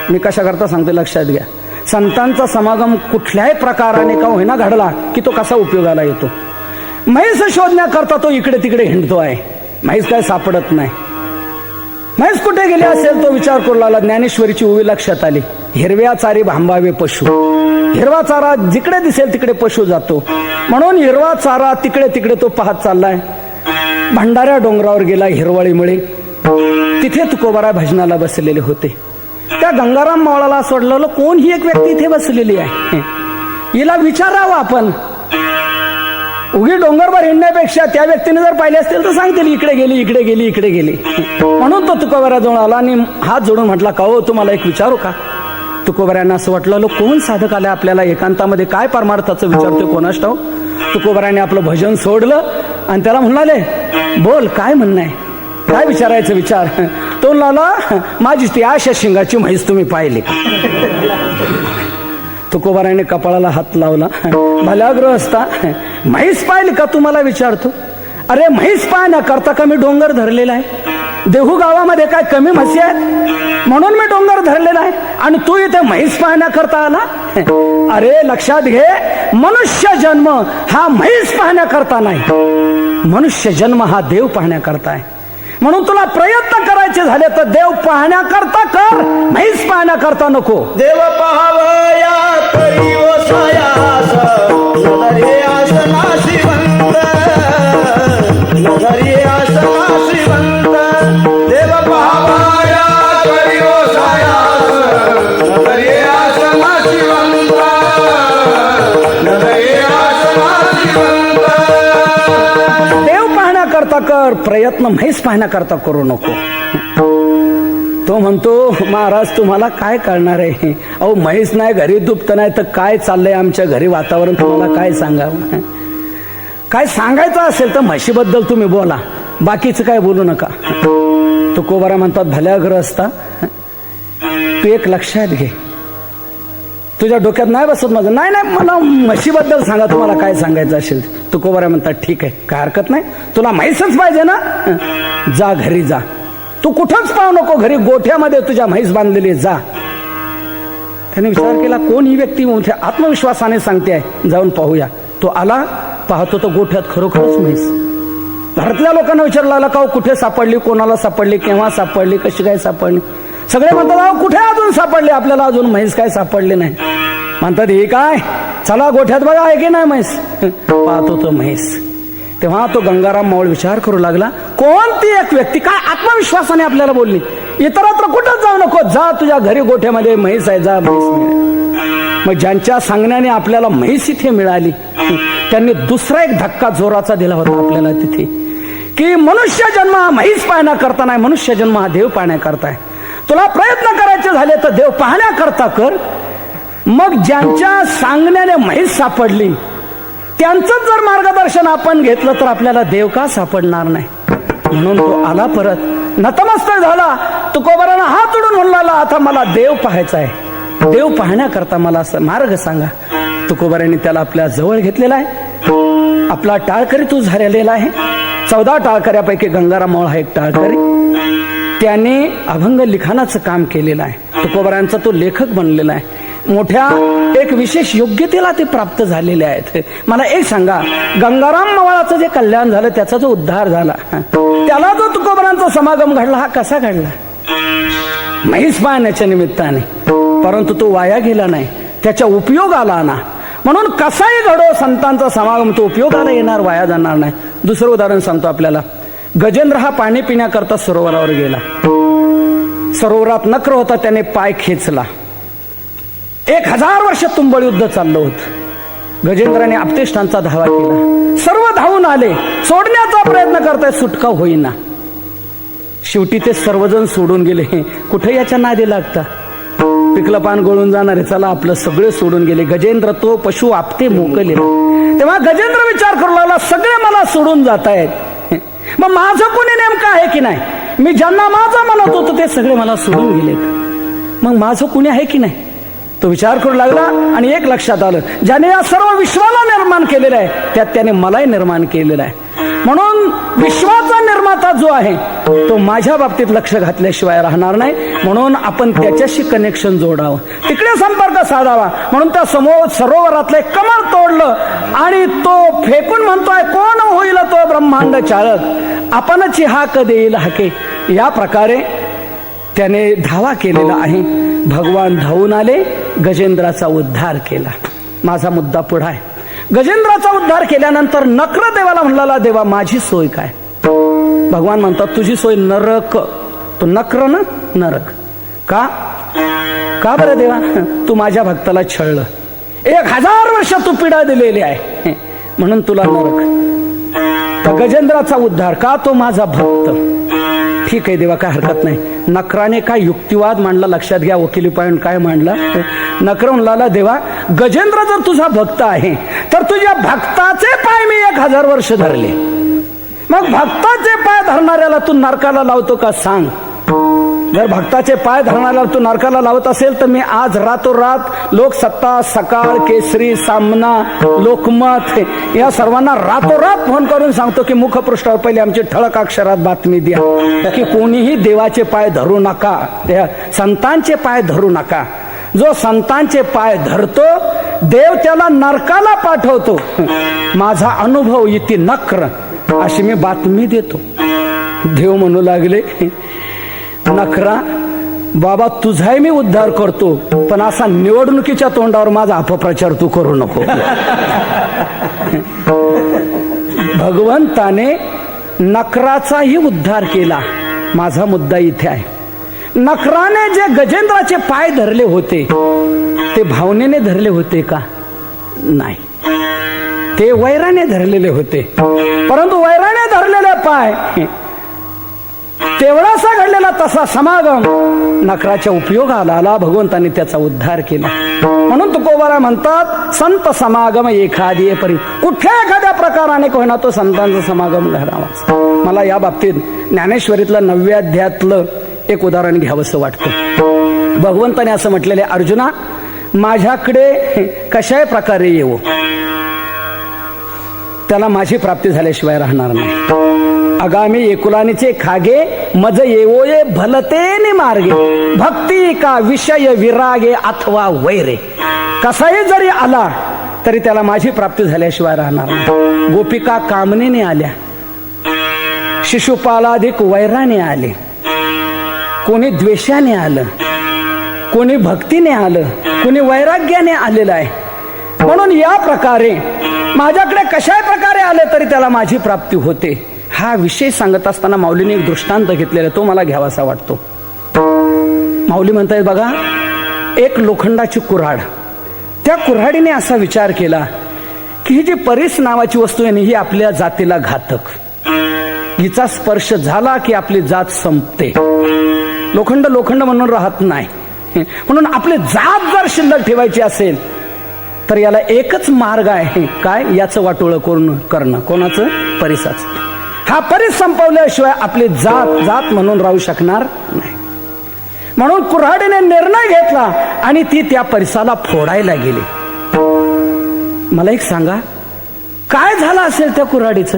मी कशा करता सांगतो लक्षात घ्या. संतांचा समागम कुठल्याही प्रकाराने का होईना घडला की तो कसा उपयोगाला येतो. म्हैस शोधण्याकरता तो इकडे तिकडे हिंडतो आहे. म्हैस काय सापडत नाही. म्हैस कुठे गेली असेल तो विचार करू लागला. ज्ञानेश्वरीची उवी लक्षात आली. हिरव्या चारी भांबावे पशु. हिरवा चारा जिकडे दिसेल तिकडे पशु जातो, म्हणून हिरवा चारा तिकडे तिकडे तो पाहत चाललाय. भंडाऱ्या डोंगरावर गेला हिरवळीमुळे. तिथे तुकोबारा भजनाला बसलेले होते. त्या गंगाराम मावळाला सोडलेलं कोण ही एक व्यक्ती इथे बसलेली आहे, हिला विचारावं आपण. उगी डोंगरभर हिंडण्यापेक्षा त्या व्यक्तीने जर पाहिले असतील तर सांगतील इकडे गेली इकडे गेली इकडे गेली. म्हणून तो तुकोबारा जवळ आला आणि हात जोडून म्हटला, का हो तुम्हाला एक विचारू का. तुकोबाऱ्यांना असं वाटलं कोण साधक आलं आपल्याला एकांतामध्ये, काय परमार्थाचं विचारतोय कोणास ठाऊक. तुकोबाऱ्याने आपलं भजन सोडलं आणि त्याला म्हणाले, बोल काय म्हणणं आहे, काय विचारायचं विचार. तो म्हणाला, माझी ती आशा शिंगाची म्हैस तुम्ही पाहिली. तुकोबाराने कपाळाला हात लावला. भल्या गृहस्था, म्हैस पाहिली का तुम्हाला विचारतो. अरे म्हैस पाहण्याकरता का मी डोंगर धरलेला आहे? देहू गावामध्ये काय कमी म्हशी आहेत म्हणून मी डोंगर धरलेला आहे आणि तू इथे म्हैस पाहण्याकरता आला? अरे लक्षात घे, मनुष्य जन्म हा म्हैस पाहण्याकरता नाही, मनुष्य जन्म हा देव पाहण्याकरता आहे. म्हणून तुला प्रयत्न करायचे झाले तर देव पाहण्याकरता कर, म्हैस पाहण्याकरता नको. देव पाहावया तरी वसायास नगरी आसना श्रीमंत, नगरी आसना श्रीमंत. देव पाहावया तरी वसायास नगरी आसना श्रीमंत, नगरी आसना श्रीमंत. देव पाहण्याकरता कर प्रयत्न, म्हैस पाहण्याकरता करू नको. तो म्हणतो महाराज तुम्हाला काय कळणार आहे? अहो म्हैस नाही, घरी दुभत नाही तर काय चाललंय आमच्या घरी वातावरण, तुम्हाला काय सांगावं? काय सांगायचं असेल तर म्हशीबद्दल तुम्ही बोला, बाकीचं काय बोलू नका. तुकोबारा म्हणतात भल्याग्रस्ता तू एक लक्षात घे, तुझ्या डोक्यात नाही बसत माझं. नाही नाही मला म्हशीबद्दल सांगा, तुम्हाला काय सांगायचं असेल. तुकोबारा म्हणतात ठीक आहे, काय हरकत नाही, तुला म्हैसच पाहिजे ना, जा घरी जा, तू कुठंच पाहू नको, घरी गोठ्यामध्ये तुझ्या म्हैस बांधलेली जा. त्याने विचार केला कोण ही व्यक्ती, मोठ्या आत्मविश्वासाने सांगते आहे, जाऊन पाहूया. तो आला, पाहतो तो गोठ्यात खरोखरच म्हैस. घरातल्या लोकांना विचारला आला का कुठे सापडली, कोणाला सापडली, केव्हा सापडली, कशी काय सापडली? सगळे म्हणतात अहो कुठे अजून सापडली, आपल्याला अजून म्हैस काय सापडली नाही. म्हणतात हे काय, चला गोठ्यात बघा आहे की नाही म्हैस. पाहतो तो म्हैस. तेव्हा तो गंगाराम मावळ विचार करू लागला, कोणती एक व्यक्ती काय आत्मविश्वासाने आपल्याला बोलली, इतरत्र कुठंच जाऊ नको, जा तुझ्या घरी गोठ्यामध्ये म्हैस आहे, जा म्हैस मिळेल. मग ज्यांच्या सांगण्याने आपल्याला म्हैस इथे मिळाली त्यांनी दुसरा एक धक्का जोराचा दिला होता आपल्याला तिथे, की मनुष्य जन्म हा म्हैस पाहण्याकरता नाही, मनुष्य जन्म हा देव पाहण्याकरता आहे. तुला प्रयत्न करायचे झाले तर देव पाहण्याकरता कर. मग ज्यांच्या सांगण्याने म्हैस सापडली त्यांचं जर मार्गदर्शन आपण घेतलं तर आपल्याला देव का सापडणार नाही. म्हणून तो आला परत, नतमस्तक झाला. तुकोबारांना हात उडून म्हणला आता मला देव पाहायचा आहे, देव पाहण्याकरता मला मार्ग सांगा. तुकोबारांनी त्याला आपल्या जवळ घेतलेला आहे, आपला टाळकरी तो झालेला आहे. 14 टाळकऱ्यापैकी गंगाराम मावळ हा एक टाळकरी. त्याने अभंग लिखाणाचं काम केलेलं आहे, तुकोबारांचा तो लेखक बनलेला आहे. मोठ्या एक विशेष योग्यतेला ते प्राप्त झालेले आहेत. मला एक सांगा, गंगाराम मावळाचं जे कल्याण झालं, त्याचा जो उद्धार झाला, त्याला जो तुकोबारांचा समागम घडला, हा कसा घडला? म्हैस पाहण्याच्या निमित्ताने. परंतु तो वाया गेला नाही, त्याच्या उपयोग आला ना. म्हणून कसाही घडो संतांचा समागम तो उपयोगाला येणार, वाया जाणार नाही. दुसरं उदाहरण सांगतो आपल्याला. गजेंद्र हा पाणी पिण्याकरता सरोवरावर गेला. सरोवरात नक्र होता, त्याने पाय खेचला. 1000 वर्ष तुंबळ युद्ध चाललं होतं. गजेंद्राने आपतेष्टांचा धावा केला, सर्व धावून आले, सोडण्याचा प्रयत्न करताय, सुटका होईना. शेवटी ते सर्वजण सोडून गेले. कुठे याच्या नादी लागता, पिकलं पान गळून जाणारे, चला आपलं सगळे सोडून गेले. गजेंद्र तो पशु आपते मोकलेला. तेव्हा गजेंद्र विचार करू लागला, सगळे मला सोडून जात आहेत, मग माझं कोणी नेमकं आहे की नाही? मी ज्यांना माझं म्हणत होतो ते सगळे मला सोडून गेलेत, मग माझं कोणी आहे की नाही? तो विचार करू लागला आणि एक लक्षात आलं, ज्याने या सर्व विश्वाला निर्माण केलेलं आहे त्यात त्याने मलाही निर्माण केलेलं आहे. म्हणून विश्वाचा निर्माता जो आहे तो माझ्या बाबतीत लक्ष घातल्याशिवाय राहणार नाही. म्हणून आपण त्याच्याशी कनेक्शन जोडावं, तिकडे संपर्क साधावा. म्हणून त्या सरोवरातले कमळ तोडलं आणि तो फेकून म्हणतोय, कोण होईल तो ब्रह्मांड चाळक, आपणच हाक देईल हाके. या प्रकारे त्याने धावा केलेला आहे. भगवान धावून आले, गजेंद्राचा उद्धार केला. माझा मुद्दा पुढा आहे. गजेंद्राचा उद्धार केल्यानंतर नक्र देवाला म्हणला, देवा माझी सोय काय? भगवान म्हणतात तुझी सोय नरक. तो नक्र ना, नरक. का का बरं देवा? तू माझ्या भक्ताला छळलं, 1000 वर्ष तू पीडा दिलेली आहे, म्हणून तुला नरक. तर गजेंद्राचा उद्धार का? तो माझा भक्त. ठीक आहे देवा, काय हरकत नाही. नकराने काय युक्तिवाद मांडला, लक्षात घ्या. वकिली पॉइंट काय मांडला? नकर म्हणला, देवा गजेंद्र जर तुझा भक्त आहे तर तुझ्या भक्ताचे पाय मी 1000 वर्ष धरले, मग भक्ताचे पाय धरणाऱ्याला तू नरकाला लावतो का सांग? जर भक्ताचे पाय धरणारा तू नरकाला लावत असेल तर मी आज रातोरात लोकसत्ता, सकाळ, केसरी, सामना, लोकमत या सर्वांना रातोरात फोन करून सांगतो की मुखपृष्ठावर पहिले आमची ठळक अक्षरात बातमी द्या की कोणीही देवाचे पाय धरू नका, त्या संतांचे पाय धरू नका. जो संतांचे पाय धरतो देव त्याला नरकाला पाठवतो. माझा अनुभव इति नक्र, अशी मी बातमी देतो. देव म्हणू लागले, नखरा बाबा तुझाही मी उद्धार करतो, पण असा निवडणुकीच्या तोंडावर माझा अपप्रचार तू करू नको. भगवंताने नखराचाही उद्धार केला. माझा मुद्दा इथे आहे. नखराने जे गजेंद्राचे पाय धरले होते ते भावनेने धरले होते का? नाही, ते वैराने धरलेले होते. परंतु वैराने धरलेले पाय तेवढासा घडलेला तसा समागम नखराच्या उपयोगाला आला. भगवंताने त्याचा उद्धार केला. म्हणून तुकोबारा म्हणतात संत समागम एखादी परी. कुठल्या एखाद्या प्रकाराने होईना तो संतांचा समागम घडावा. मला या बाबतीत ज्ञानेश्वरीतलं 9व्या अध्यायातलं एक उदाहरण घ्यावंसं वाटतं. भगवंताने असं म्हटलेले, अर्जुना माझ्याकडे कशाही प्रकारे येऊ, त्याला माझी प्राप्ती झाल्याशिवाय राहणार नाही. आगामी एकुलानीचे खागे मज येवो ये भलतेने मार्गे, भक्ती का विषय विरागे अथवा वैरे. कसाही जरी आला तरी त्याला माझी प्राप्ती झाल्याशिवाय राहणार नाही. गोपिका कामनेने आल्या, शिशुपालाधिक वैराने आले, कोणी द्वेषाने आलं, कोणी भक्तीने आलं, कोणी वैराग्याने आलेलं आहे. म्हणून या प्रकारे माझ्याकडे कशाही प्रकारे आले तरी त्याला माझी प्राप्ती होते. हा विषय सांगत असताना माऊलीने एक दृष्टांत घेतलेला, तो मला घ्यावासा वाटतो. माऊली म्हणतायत बघा, एक लोखंडाची कुऱ्हाड, त्या कुऱ्हाडीने असा विचार केला की ही जी परीस नावाची वस्तू आहे ही आपल्या जातीला घातक, हिचा स्पर्श झाला की आपली जात संपते. लोखंड लोखंड म्हणून राहत नाही. म्हणून आपली जात जर शिल्लक ठेवायची असेल तर याला एकच मार्ग आहे, काय? याचं वाटोळं करणं. कोणाचं? परिसाचं. हा परिस संपवल्याशिवाय आपली जात म्हणून राहू शकणार नाही. म्हणून कुऱ्हाडीने निर्णय घेतला आणि ती त्या परिसाला फोडायला गेली. मला एक सांगा, काय झालं असेल त्या कुऱ्हाडीचं?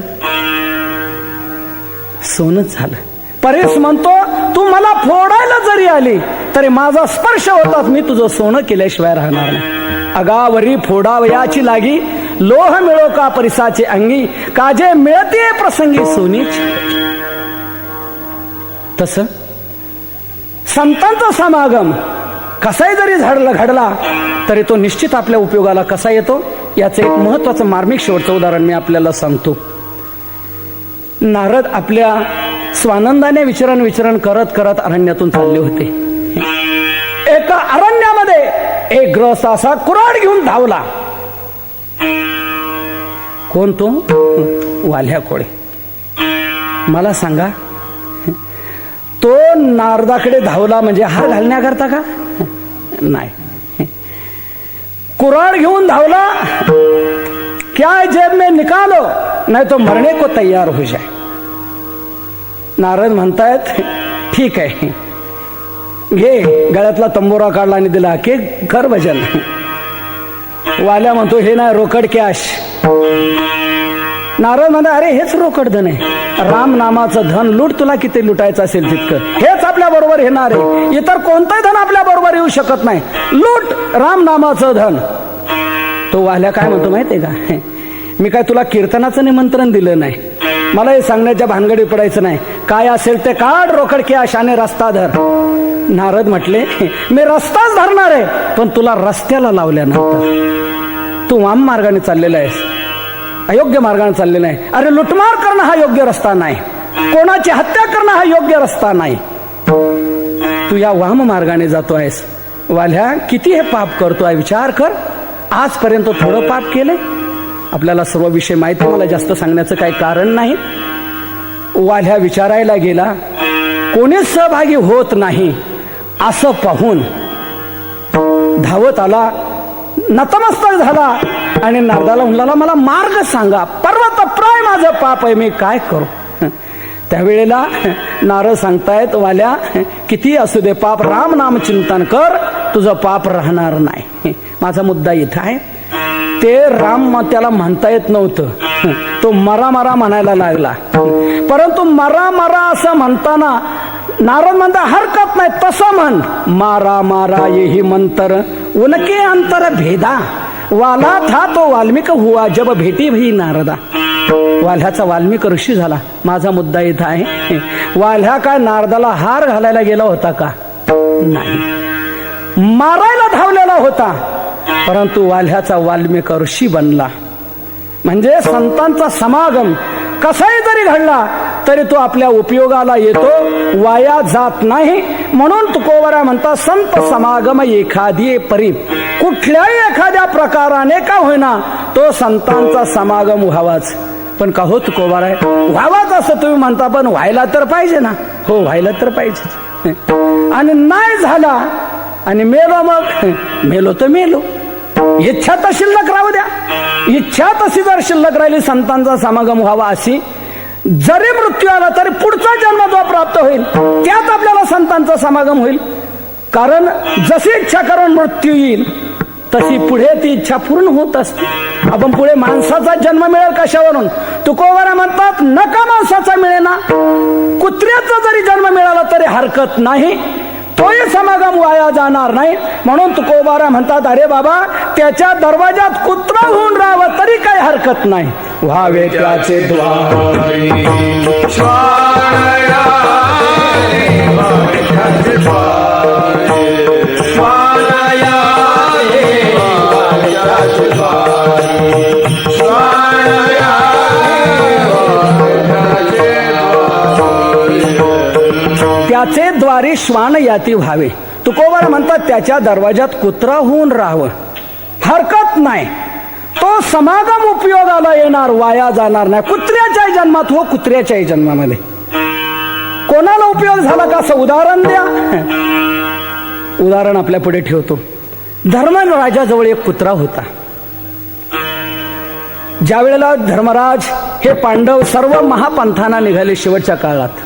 सोनच झालं. परेश म्हणतो, तू मला फोडायला जरी आली तरी माझा स्पर्श होतात मी तुझं सोनं केल्याशिवाय राहणार नाही. अगावरी फोडावयाची लागी, लोह मिळो का परिसाचे अंगी, काजे मिळते प्रसंगी सोनीची. तस संतांचा समागम कसाही जरी घडला तरी तो निश्चित आपल्या उपयोगाला कसा येतो याचं एक महत्वाचं मार्मिक शेवटचं उदाहरण मी आपल्याला सांगतो. नारद आपल्या स्वानंदाने विचरण करत करत अरण्यातून चालले होते. एका अरण्यामध्ये एक ग्रस्त असा कुऱ्हाड घेऊन धावला. कोण तो? वाल्ह्या कोळे. मला सांगा, तो नारदाकडे धावला म्हणजे हार घालण्याकरता का? नाही. कुऱ्हाड घेऊन धावला, क्या जेब में निकालो नहीं तो मरने को तैयार हो जाए. नारद म्हणतायत, ठीक आहे, घे. गळ्यातला तंबोरा काढला आणि दिला की कर भजन. वाल्या म्हणतो, हे नाही, रोकड कॅश. नारद म्हणतात, अरे हेच रोकड धन आहे. राम नामाचं धन लूट, तुला किती लुटायचं असेल तितकं. हेच आपल्या बरोबर येणार आहे. इतर कोणतंही धन आपल्या बरोबर येऊ शकत नाही. लूट राम नामाचं धन. तो वाल्या काय म्हणतो माहितीये का? मी काय तुला कीर्तनाचं निमंत्रण दिलं नाही, मला हे सांगण्याच्या भानगडी पडायचं नाही. काय असेल ते काढ, रोकड की आशाने रस्ता धर. नारद म्हटले, मी रस्ताच धरणार आहे, पण तुला रस्त्याला लावल्यानंतर तू वाम मार्गाने चाललेला आहेस, अयोग्य मार्गाने चाललेला आहे. अरे लुटमार करणं हा योग्य रस्ता नाही, कोणाची हत्या करणं हा योग्य रस्ता नाही. तू या वाम मार्गाने जातो आहेस. वाल्या, किती हे पाप करतोय विचार कर. आजपर्यंत थोडं पाप केले. आपल्याला सर्व विषय माहिती, मला जास्त सांगण्याचं काही कारण नाही. वाल्या विचारायला गेला, कोणीच सहभागी होत नाही. असं पाहून धावत आला, नतमस्तक झाला आणि नारदाला म्हणला, मला मार्ग सांगा, पर्वत प्राय माझं पाप आहे, मी काय करू? त्यावेळेला नारद सांगतायत, वाल्या किती असू दे पाप, राम नाम चिंतन कर, तुझं पाप राहणार नाही. माझा मुद्दा इथं आहे, ते राम त्याला म्हणता येत नव्हतं, तो मरा मरा म्हणायला लागला. परंतु मरा मरा असं म्हणताना नारद म्हणता हरकत नाही, तसं म्हण, मारा मारा येही मंतर उनके अंतर भेदा, वाला था तो वाल्मिक हुआ जब भेटी भई नारदा. वाल्ह्याचा वाल्मिक ऋषी झाला. माझा मुद्दा इथं आहे, वाल्ह्या काय नारदाला हार घालायला गेला होता का? नाही, मारायला धावलेला होता, परंतु वाल्ह्याचा वाल्मिक ऋषी बनला. म्हणजे संतांचा समागम कसाही जरी घडला तरी तो आपल्या उपयोगाला येतो, वाया जात नाही. म्हणून तुकोबरा म्हणता, संत समागम एखादी परी, कुठल्याही एखाद्या प्रकाराने का होईना तो संतांचा समागम व्हावाच. पण का हो तुकोबरा व्हावाच असं तुम्ही म्हणता, पण व्हायला तर पाहिजे ना. हो, व्हायला तर पाहिजे, आणि नाही झाला आणि मेलो, मग मेलो तर मेलो. इच्छा तर शिल्लक राहू द्या. इच्छा तशी जर शिल्लक राहिली संतांचा समागम व्हावा अशी, जरी मृत्यू आला तरी पुढचा जन्म जो प्राप्त होईल त्यात आपल्याला संतांचा समागम होईल. कारण जशी इच्छा करून मृत्यू येईल तशी पुढे ती इच्छा पूर्ण होत असते. आपण पुढे माणसाचा जन्म मिळेल कशावरून? तुकोबरा म्हणतात, नका माणसाचा मिळेना, कुत्र्याचा जरी जन्म मिळाला तरी हरकत नाही, तोही समागम वाया जाणार नाही. म्हणून तुकोबारा म्हणतात, अरे बाबा त्याच्या दरवाजात कुत्रा होऊन राहावं तरी काही हरकत नाही, व्हावे त्याचे द्वार. त्याचे द्वारी श्वान याती व्हावे. तुकोबारा म्हणतात, त्याच्या दरवाजात कुत्रा होऊन राहावं, हरकत नाही, तो समागम उपयोगाला येणार, वाया जाणार नाही. कुत्र्याच्याही जन्मात हो, कुत्र्याच्याही जन्मामध्ये कोणाला उपयोग झाला का असं उदाहरण द्या. उदाहरण आपल्या पुढे ठेवतो. धर्मराजाजवळ एक कुत्रा होता. ज्या वेळेला धर्मराज हे पांडव सर्व महापंथांना निघाले, शेवटच्या काळात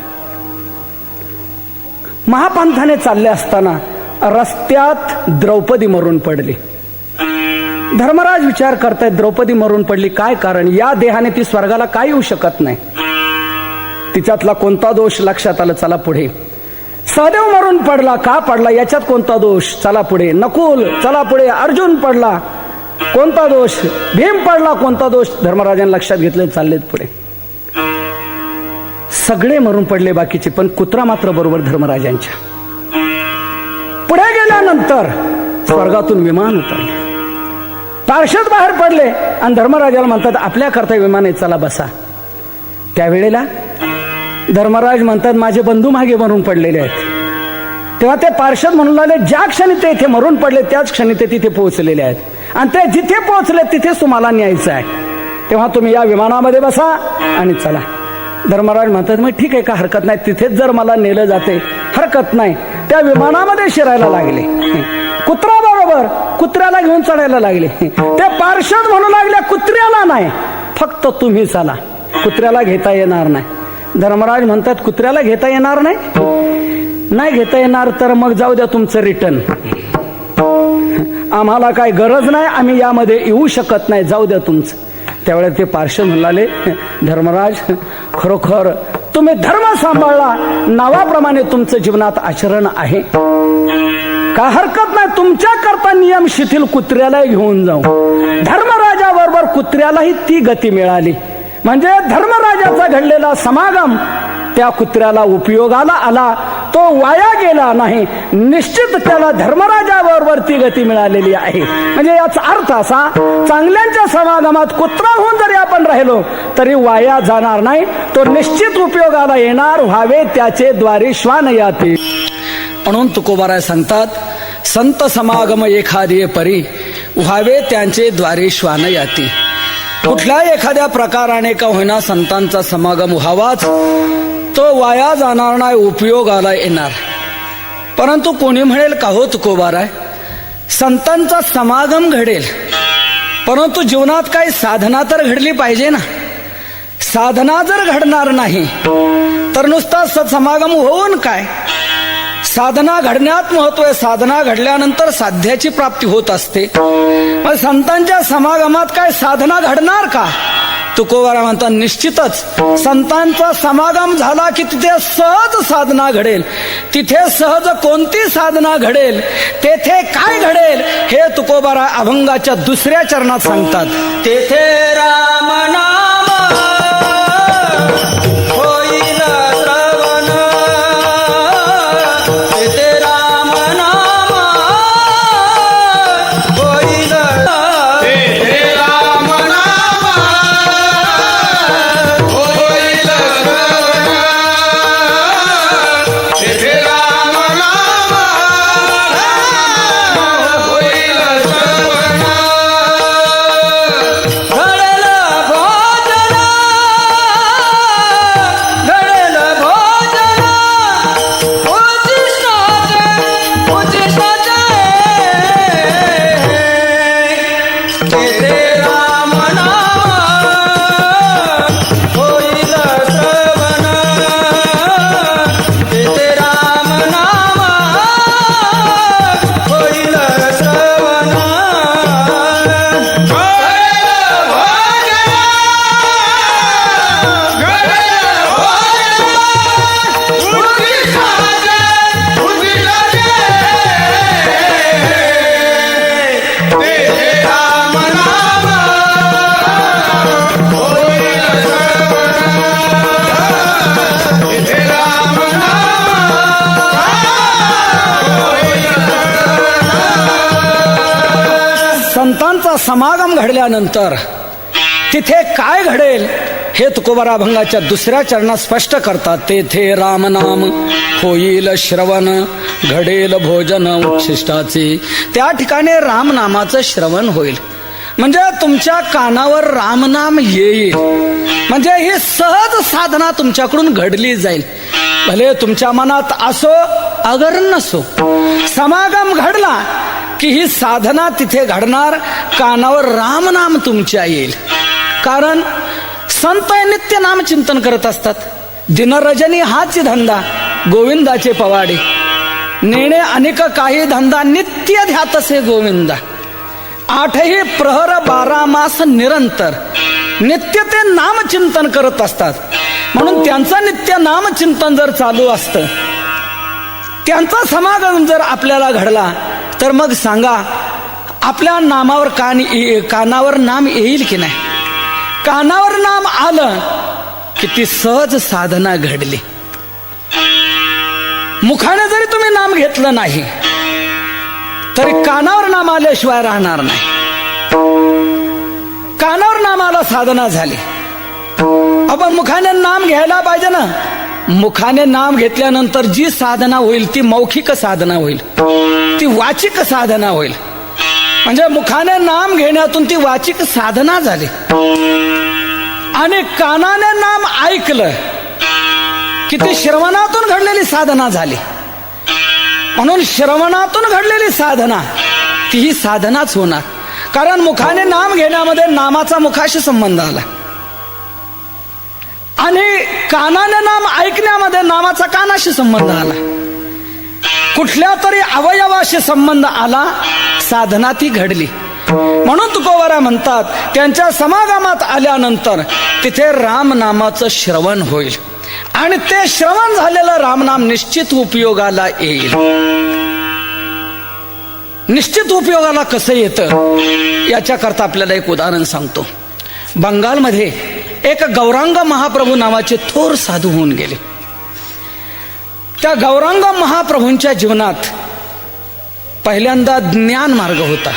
महापंथाने चालले असताना रस्त्यात द्रौपदी मरून पडली. धर्मराज विचार करतायत, द्रौपदी मरून पडली, काय कारण? या देहाने ती स्वर्गाला काय येऊ शकत नाही, तिच्यातला कोणता दोष? लक्षात आलं, चला पुढे. सहदेव मरून पडला, का पडला? याच्यात कोणता दोष? चला पुढे. नकुल, चला पुढे. अर्जुन पडला, कोणता दोष? भीम पडला, कोणता दोष? धर्मराजांनी लक्षात घेतले, चाललेत पुढे. सगळे मरून पडले बाकीचे, पण कुत्रा मात्र बरोबर धर्मराजांच्या. पुढे गेल्यानंतर स्वर्गातून विमान उतरले, पार्षद बाहेर पडले आणि धर्मराजाला म्हणतात, आपल्या करता विमान आहे, चला बसा. त्यावेळेला धर्मराज म्हणतात, माझे बंधू मागे मरून पडलेले आहेत. तेव्हा ते पार्षद म्हणून लागले, ज्या क्षणी ते इथे मरून पडले त्याच क्षणी ते तिथे पोहोचलेले आहेत, आणि ते जिथे पोहोचले तिथेच तुम्हाला न्यायचं आहे, तेव्हा तुम्ही या विमानामध्ये बसा आणि चला. धर्मराज म्हणतात, मग ठीक आहे, का हरकत नाही, तिथेच जर मला नेलं जाते हरकत नाही. त्या विमानामध्ये शिरायला लागले, कुत्रा बरोबर कुत्र्याला घेऊन चढायला लागले. ते पार्षद म्हणू लागले, कुत्र्याला नाही, फक्त तुम्ही चला, कुत्र्याला घेता येणार नाही. धर्मराज म्हणतात, कुत्र्याला घेता येणार नाही? नाही घेता येणार तर मग जाऊ द्या तुमचं रिटर्न, आम्हाला काय गरज नाही, आम्ही यामध्ये येऊ शकत नाही, जाऊ द्या तुमचं. त्यावेळेस ते पार्षद म्हणाले, धर्मराज खरोखर तुम्ही धर्म सांभाळला, नावाप्रमाणे तुमचं जीवनात आचरण आहे, का हरकत नाही, तुमच्या करता नियम शिथिल, कुत्र्यालाही घेऊन जाऊ. धर्मराजाबरोबर कुत्र्यालाही ती गती मिळाली. म्हणजे धर्मराजाचा घडलेला समागम त्या कुत्र्याला उपयोगाला आला, तो वाया गेला नाही, निश्चित त्याला धर्मराजाबरोबर ती गती मिळालेली आहे. म्हणजे याचा अर्थ असा, चांगल्यांच्या समागमात कुत्रा होऊन जरी आपण राहिलो तरी वाया जाणार नाही, तो निश्चित उपयोगाला येणार, व्हावे त्याचे द्वारी श्वान याती. म्हणून तुकोबाराय सांगतात, संत समागम एखादी परी, व्हावे त्यांचे द्वारी श्वान याती. कुठल्याही एखाद्या प्रकाराने का होईना संतांचा समागम व्हावाच, तो वाया जाणार नाही, उपयोगाला येणार. परंतु कोणी म्हणेल, का हो तुकोबाराय, संतांचा समागम घडेल, परंतु जीवनात काही साधना तर घडली पाहिजे ना. साधना जर घडणार नाही तर नुसता सत्समागम होऊन काय, साधना घडण्यात महत्व आहे. साधना घडल्यानंतर साध्याची प्राप्ती होत असते. मग संतांच्या समागमात काय साधना घडणार का? तुकोबारा म्हणतात निश्चितच संतांचा समागम झाला की तिथे सहज साधना घडेल. तिथे सहज कोणती साधना घडेल, तेथे काय घडेल हे तुकोबारा अभंगाच्या दुसऱ्या चरणात सांगतात. तेथे राम नाम होईल श्रवण, तेथे राम नाम होईल, तेथे राम नाम होईल श्रवण, तेथे राम नाम होईल श्रवण. घडेल भोजन, घडेल भोजन उचिष्टाचे, उचिष्टाचे, तेथे राम नाम होईल श्रवण, तेथे राम नाम होईल श्रवण. संतांचा समागम घडल्यानंतर तिथे काय घडेल हे तुकोबारा अभंगाच्या दुसऱ्या चरणात स्पष्ट करतात. तेथे रामनाम होईल श्रवण, घडेल भोजन उच्छिष्टाचे. त्या ठिकाणी रामनामाचं श्रवण होईल, म्हणजे तुमच्या कानावर रामनाम येईल. म्हणजे ही सहज साधना तुमच्याकडून घडली जाईल. भले तुमच्या मनात असो अगर नसो, समागम घडला की ही साधना तिथे घडणार. कानावर रामनाम तुमच्या येईल. कारण संत नित्य नाम चिंतन करत असतात. दिनरजनी हाच धंदा गोविंदाचे पवाडे, नेणे अनेक काही धंदा नित्य ध्यातसे गोविंदा. आठही प्रहर 12 मास निरंतर नित्य ते नामचिंतन करत असतात. म्हणून त्यांचं नित्य नामचिंतन जर चालू असतं, त्यांचा समागम जर आपल्याला घडला, तर मग सांगा आपल्या नामावर कानावर नाम येईल की नाही? कानावर नाम आलं की ती सहज साधना घडली. मुखाने जरी तुम्ही नाम घेतलं नाही तरी कानावर नाम आल्याशिवाय राहणार नाही. कानावर नामाला साधना झाली. आपण मुखाने नाम घ्यायला पाहिजे ना. मुखाने नाम घेतल्यानंतर जी साधना होईल ती मौखिक साधना होईल, ती वाचिक साधना होईल. म्हणजे मुखाने नाम घेण्यातून ती वाचिक साधना झाली. आणि कानाने नाम ऐकलं की ती श्रवणातून घडलेली साधना झाली. म्हणून श्रवणातून घडलेली साधना ती ही साधनाच होणार. कारण मुखाने नाम घेण्यामध्ये नामाचा मुखाशी संबंध आला आणि कानाने नाम ऐकण्यामध्ये नामाचा कानाशी संबंध आला. कुठल्या तरी अवयवाशी संबंध आला, साधना ती घडली. म्हणून तुकोबारा म्हणतात त्यांच्या समागमात आल्यानंतर तिथे रामनामाचं श्रवण होईल आणि ते श्रवण झालेलं रामनाम निश्चित उपयोगाला येईल. निश्चित उपयोगाला कसं येतं याच्याकरता आपल्याला एक उदाहरण सांगतो. बंगालमध्ये एक गौरांग महाप्रभू नावाचे थोर साधू होऊन गेले. त्या गौरांग महाप्रभूंच्या जीवनात पहिल्यांदा ज्ञान मार्ग होता,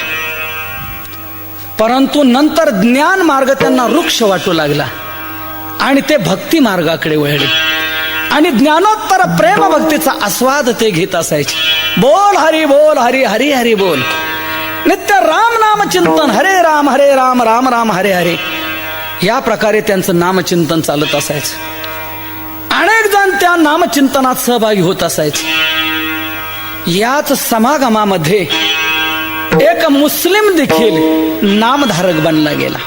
परंतु नंतर ज्ञान मार्ग त्यांना वृक्ष वाटू लागला आणि ते भक्ती मार्गाकडे वळले आणि ज्ञानोत्तर प्रेम भक्तीचा आस्वाद ते घेत असायचे. बोल हरी बोल, हरी हरी हरी बोल. नित्य राम नाम चिंतन, हरे राम राम राम हरे हरे, या प्रकारे त्यांचं नामचिंतन चालत असायचं. अनेक जण त्या नामचिंतनात सहभागी होत असायचे. याच समागमामध्ये एक मुस्लिम देखील नामधारक बनला गेला.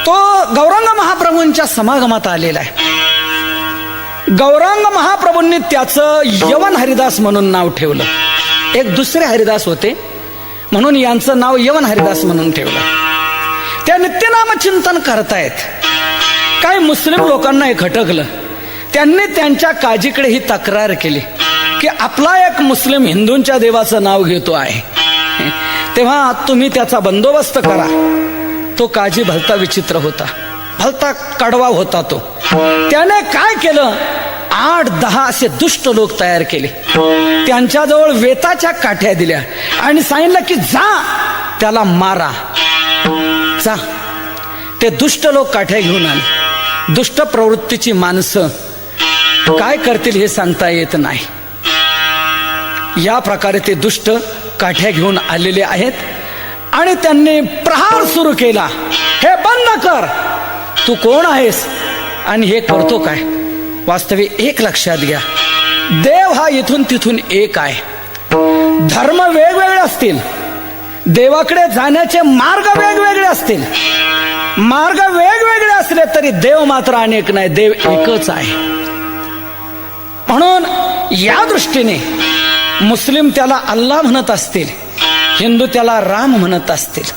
तो गौरांग महाप्रभूंच्या समागमात आलेला आहे. गौरांग महाप्रभूंनी त्याचं यवन हरिदास म्हणून नाव ठेवलं. एक दुसरे हरिदास होते म्हणून यांचं नाव यवन हरिदास म्हणून ठेवलं. त्या नित्यनाम चिंतन करतायत. काही मुस्लिम लोकांना हे खटकलं. त्यांनी त्यांच्या काजीकडे ही तक्रार केली की आपला एक मुस्लिम हिंदूंच्या देवाचं नाव घेतो आहे, तेव्हा तुम्ही त्याचा बंदोबस्त करा. तो काजी भलता विचित्र होता, भलता कडवा होता. तो त्याने काय केलं, 8-10 असे दुष्ट लोक तयार केले. त्यांच्याजवळ वेताच्या काठ्या दिल्या आणि सांगितलं की जा त्याला मारा. जा. ते दुष्ट लोक काठ्या घेऊन आले. दुष्ट प्रवृत्तीची माणसं काय करतील हे सांगता येत नाही. या प्रकारे ते दुष्ट काठ्या घेऊन आलेले आहेत आणि त्यांनी प्रहार सुरू केला. हे बंद कर, तू कोण आहेस आणि हे करतो काय. वास्तविक एक लक्षात घ्या, देव हा इथून तिथून एक आहे. धर्म वेगवेगळे असतील, देवाकडे जाण्याचे मार्ग वेगवेगळे असतील, मार्ग वेगवेगळे असले तरी देव मात्र अनेक नाही, देव एकच आहे. म्हणून या दृष्टीने मुस्लिम त्याला अल्लाह म्हणत असतील, हिंदू त्याला राम म्हणत असतील,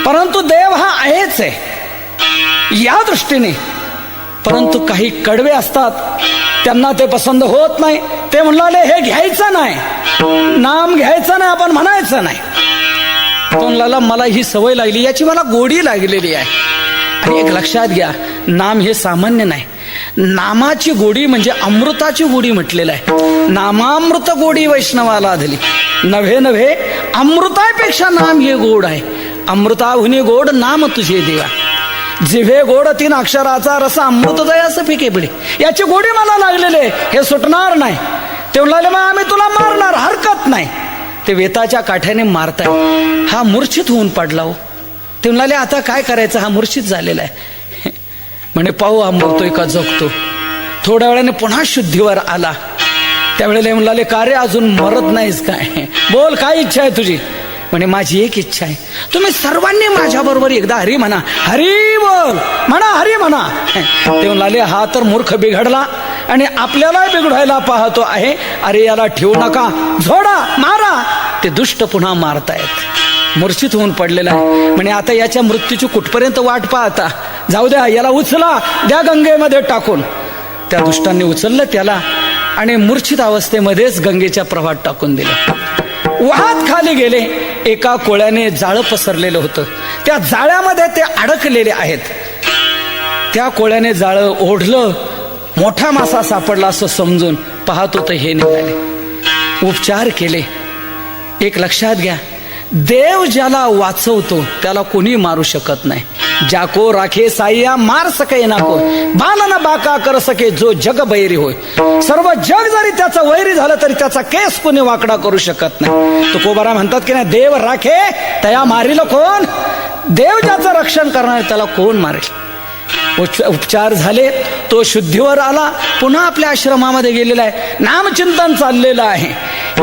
परंतु देव हा आहेच आहे या दृष्टीने. परंतु काही कडवे असतात, त्यांना ते पसंत होत नाही. ते म्हणाले हे घ्यायचं नाही, नाम घ्यायचं नाही, आपण म्हणायचं नाही. तो म्हणाला मला ही सवय लागली, याची मला गोडी लागलेली आहे. आणि एक लक्षात घ्या, नाम हे सामान्य नाही. नामाची गोडी म्हणजे अमृताची गोडी म्हटलेलं आहे. नामामृत गोडी वैष्णवाला धली, नव्हे नव्हे अमृतापेक्षा नाम हे गोड आहे. अमृताहुनी गोड नाम तुझे देवा, जिव्हे गोड 3 अक्षराचा रस अमृत दयास फिके पडे. याची गोडी मला लागलेले, हे सुटणार नाही. ते म्हणाले मग आम्ही तुला मारणार, हरकत नाही. ते वेताच्या काठ्याने मारताय. हा मूर्छित होऊन पडला हो. ते म्हणाले आता काय करायचं, हा मूर्छित झालेला आहे. म्हणे पाहू हा मरतोय का जगतो. थोड्या वेळाने पुन्हा शुद्धीवर आला. त्यावेळेला म्हणाले का रे अजून मरत नाहीस काय, बोल काय इच्छा आहे तुझी. म्हणे माझी एक इच्छा आहे, तुम्ही सर्वांनी माझ्या बरोबर एकदा हरी म्हणा. हरी बोल म्हणा, हरी म्हणा. ते म्हणाले हा तर मूर्ख बिघडला आणि आपल्याला बिघडायला पाहतो आहे. अरे याला ठेवू नका, झोडा, मारा. ते दुष्ट पुन्हा मारतायत. मूर्छित होऊन पडलेला आहे. म्हणे आता याच्या मृत्यूची कुठपर्यंत वाट पाहता, जाऊ द्या याला उचला, द्या गंगेमध्ये टाकून. त्या दुष्टांनी उचललं त्याला आणि मूर्छित अवस्थेमध्येच गंगेच्या प्रवाहात टाकून दिलं. वाहत खाली गेले. एका कोळ्याने जाळं पसरलेलं होतं, त्या जाळ्यामध्ये ते अडकलेले आहेत. त्या कोळ्याने जाळं ओढलं, मोठा मासा सापडला असं समजून पाहतो तर हे निघाले. उपचार केले. एक लक्षात घ्या, देव ज्याला वाचवतो त्याला कोणी मारू शकत नाही. जाको राखे साईया मार सके ना को, बाला बाका कर सके जो जग बैरी होय. सर्व जग जरी त्याचा वैरी झालं तरी त्याचा केस कोणी वाकडा करू शकत नाही. तुकोबारा म्हणतात की नाही, देव राखे तया मारील कोण. देव ज्याचं रक्षण करणार त्याला कोण मारेल. उपचार झाले, तो शुद्धीवर आला, पुन्हा आपल्या आश्रमामध्ये गेलेला आहे. नामचिंतन चाललेलं आहे.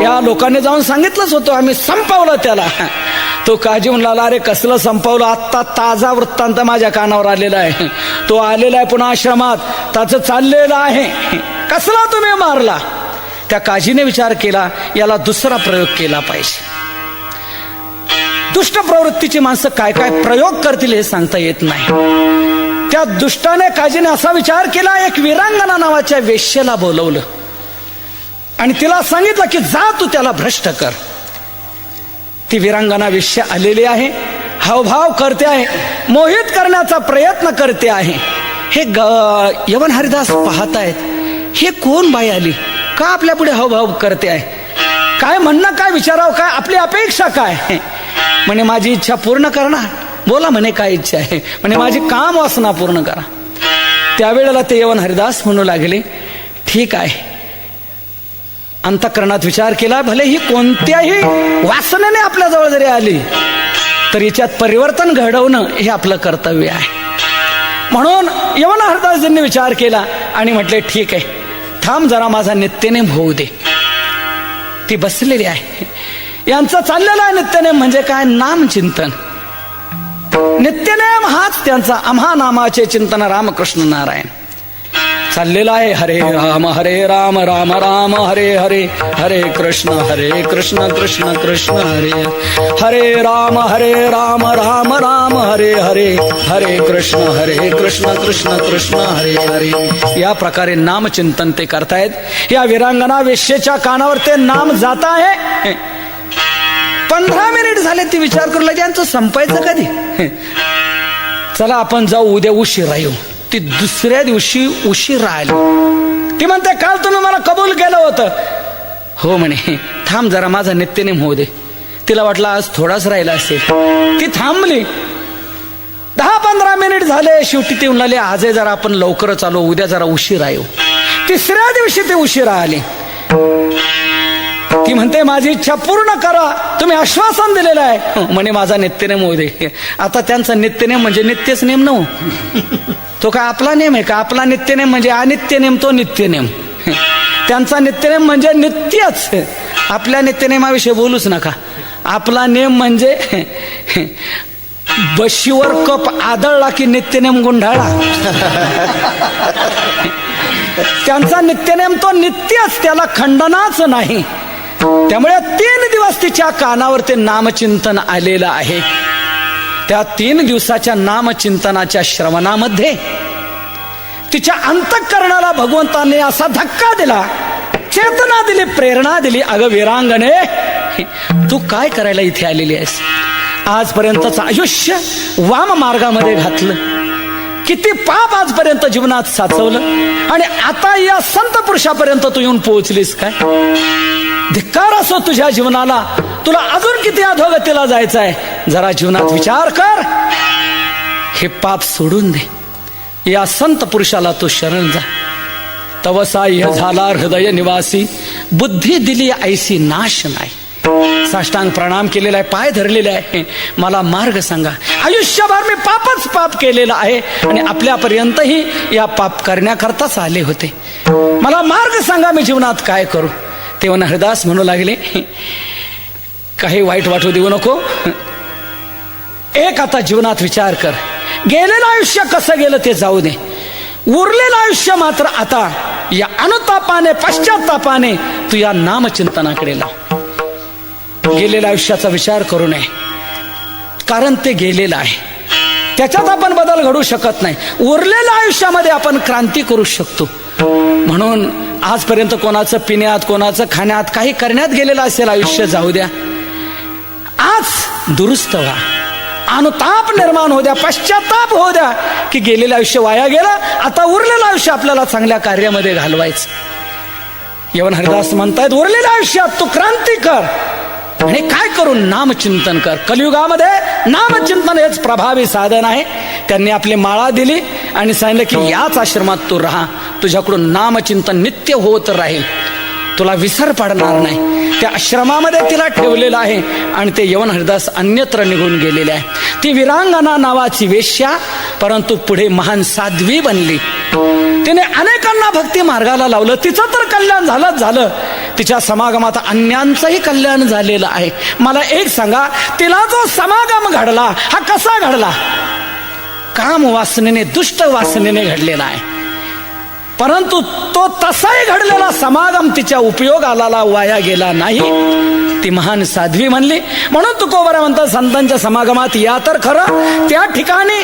या लोकांनी जाऊन सांगितलंच होतं आम्ही संपवलं त्याला. तो काजी म्हणला अरे कसलं संपवलं, आत्ता ताजा वृत्तांत माझ्या कानावर आलेला आहे. तो आलेला आहे पुन्हा आश्रमात, त्याचं चाललेलं आहे. कसला तुम्ही मारला. त्या काजीने विचार केला याला दुसरा प्रयोग केला पाहिजे. दुष्ट प्रवृत्तीची माणसं काय काय प्रयोग करतील हे सांगता येत नाही. त्या दुष्टाने काजीने असा विचार केला, एक वीरांगना नावाच्या वेश्येला बोलवलं आणि तिला सांगितलं की जा तू त्याला भ्रष्ट कर. ती वीरांगना वेश्या आलेली आहे, हावभाव करते आहे, मोहित करण्याचा प्रयत्न करते आहे. हे यवन हरिदास पाहतायत, हे कोण बाई आली, का आपल्या पुढे हावभाव करते आहे, काय म्हणणं, काय विचारावं, काय आपली अपेक्षा काय. म्हणे माझी इच्छा पूर्ण करणार. बोला म्हणे काय इच्छा आहे. म्हणे माझी काम वासना पूर्ण करा. त्यावेळेला ते यवन हरिदास म्हणू लागले ठीक आहे. अंतःकरणात विचार केला, भले ही कोणत्याही वासनेने आपल्याजवळ जरी आली तर याच्यात परिवर्तन घडवणं हे आपलं कर्तव्य आहे. म्हणून यवन हरिदासजींनी विचार केला आणि म्हटले ठीक आहे, थांब जरा माझा नित्यनेम होऊ दे. ती बसलेली आहे. यांचं चाललेलं आहे नित्यनेम म्हणजे काय, नामचिंतन. नित्यनेम हाच त्यांचा. आम्हा नामाचे चिंतन रामकृष्ण नारायण. चाललेला आहे हरे राम राम राम हरे हरे, हरे कृष्ण कृष्ण कृष्ण हरे हरे राम राम राम हरे हरे, हरे कृष्ण कृष्ण कृष्ण हरे हरे. या प्रकारे नामचिंतन ते करतायत. या विरांगना वेश्येच्या कानावर ते नाम जात आहे. 15 मिनिट झाले. ती विचार करू लागली यांचं संपायचं कधी. चला आपण जाऊ, उद्या उशीर येऊ. ती दुसऱ्या दिवशी उशीर राहिली. ती म्हणते काल तुम्ही मला कबूल केलं होतं. हो म्हणे, थांब जरा माझा नित्यनेम होऊ दे. तिला वाटलं आज थोडाच राहिला असेल. ती थांबली. 10-15 मिनिट झाले. शेवटी ती म्हणाली आजही जरा आपण लवकरच आलो, उद्या जरा उशीर येऊ. तिसऱ्या दिवशी ती उशिरा आली. ती म्हणते माझी इच्छा पूर्ण करा, तुम्ही आश्वासन दिलेलं आहे. म्हणे माझा नित्यनेम होऊ दे. आता त्यांचा नित्यनेम म्हणजे नित्यच नेम नव. तो काय आपला नेम आहे का? आपला नित्यनेम म्हणजे अनित्य नेम, तो नित्यनेम. त्यांचा नित्यनेम म्हणजे नित्यच. आपल्या नित्यनेमाविषयी बोलूच नका. आपला नेम म्हणजे बशीवर कप आदळला की नित्यनेम गुंढाळा. त्यांचा नित्यनेम तो नित्यच, त्याला खंडनाच नाही. त्यामुळे 3 दिवस तिच्या कानावर ते नामचिंतन आलेलं आहे. त्या 3 दिवसाच्या नामचिंतनाच्या श्रवणामध्ये तिच्या अंतःकरणाला भगवंताने असा धक्का दिला, चेतना दिली, प्रेरणा दिली. अगं विरांगणे, तू काय करायला इथे आलेली आहेस? आजपर्यंतचं आयुष्य वाम मार्गामध्ये घातलं, किती पाप आजपर्यंत जीवनात साचवलं, आणि आता या संत पुरुषापर्यंत तू येऊन पोहोचलीस काय? धिक्कार असो तुझ्या जीवनाला. तुला अजून किती अधोगतीला जायचं आहे? जरा जीवनात विचार कर. हे पाप सोडून दे. या संत पुरुषाला तू शरण जा. तवसाह्य झाला हृदय निवासी, बुद्धी दिली ऐसी नाश नाही. साष्टांग प्रणाम केलेला आहे, पाय धरलेले आहे. मला मार्ग सांगा. आयुष्यभर मी पापच पाप केलेलं आहे आणि आपल्यापर्यंतही या पाप करण्याकरताच आले होते. मला मार्ग सांगा, मी जीवनात काय करू? तेव्हा हरिदास म्हणू लागले, काही वाईट वाटू देऊ नको. एक आता जीवनात विचार कर. गेलेलं आयुष्य कसं गेलं ते जाऊ दे. उरलेलं आयुष्य मात्र आता या अनुतापाने, पश्चातापाने तू या नामचिंतनाकडे लाव. गेलेल्या आयुष्याचा विचार करू नये, कारण ते गेलेलं आहे. त्याच्यात आपण बदल घडू शकत नाही. उरलेल्या आयुष्यामध्ये आपण क्रांती करू शकतो. म्हणून आजपर्यंत कोणाचं पिण्यात, कोणाचं खाण्यात, काही करण्यात गेलेलं असेल आयुष्य, जाऊ द्या. आज दुरुस्त व्हा. अनुताप निर्माण होऊ द्या, पश्चाताप होऊ द्या की गेलेलं आयुष्य वाया गेलं. आता उरलेलं आयुष्य आपल्याला चांगल्या कार्यामध्ये घालवायचं. यवन हरिदास म्हणतायत उरलेल्या आयुष्यात तू क्रांती कर. आणि काय करून? नामचिंतन कर. कलियुगामध्ये नामचिंतन हेच प्रभावी साधन आहे. त्यांनी आपली माळा दिली आणि सांगितलं की याच आश्रमात तू राहा. तुझ्याकडून नामचिंतन नित्य होत राहील, तुला विसर पडणार नाही. त्या आश्रमामध्ये तिला ठेवलेलं आहे आणि ते यवन हरिदास अन्यत्र निघून गेलेले आहे. ती विरांगना नावाची वेश्या, परंतु पुढे महान साध्वी बनली. तिने अनेकांना भक्ती मार्गाला लावलं. तिचं तर कल्याण झालं. तिच्या समागमात अन्यांचंही कल्याण झालेलं आहे. मला एक सांगा, तिला जो समागम घडला हा कसा घडला? काम वासनेने, दुष्ट वासनेने घडलेला आहे. परंतु तो तसाही घडलेला समागम तिच्या उपयोगाला वाया गेला नाही. ती महान साध्वी म्हणली. म्हणून तुकोबरा म्हणतात संतांच्या समागमात या तर खरं, त्या ठिकाणी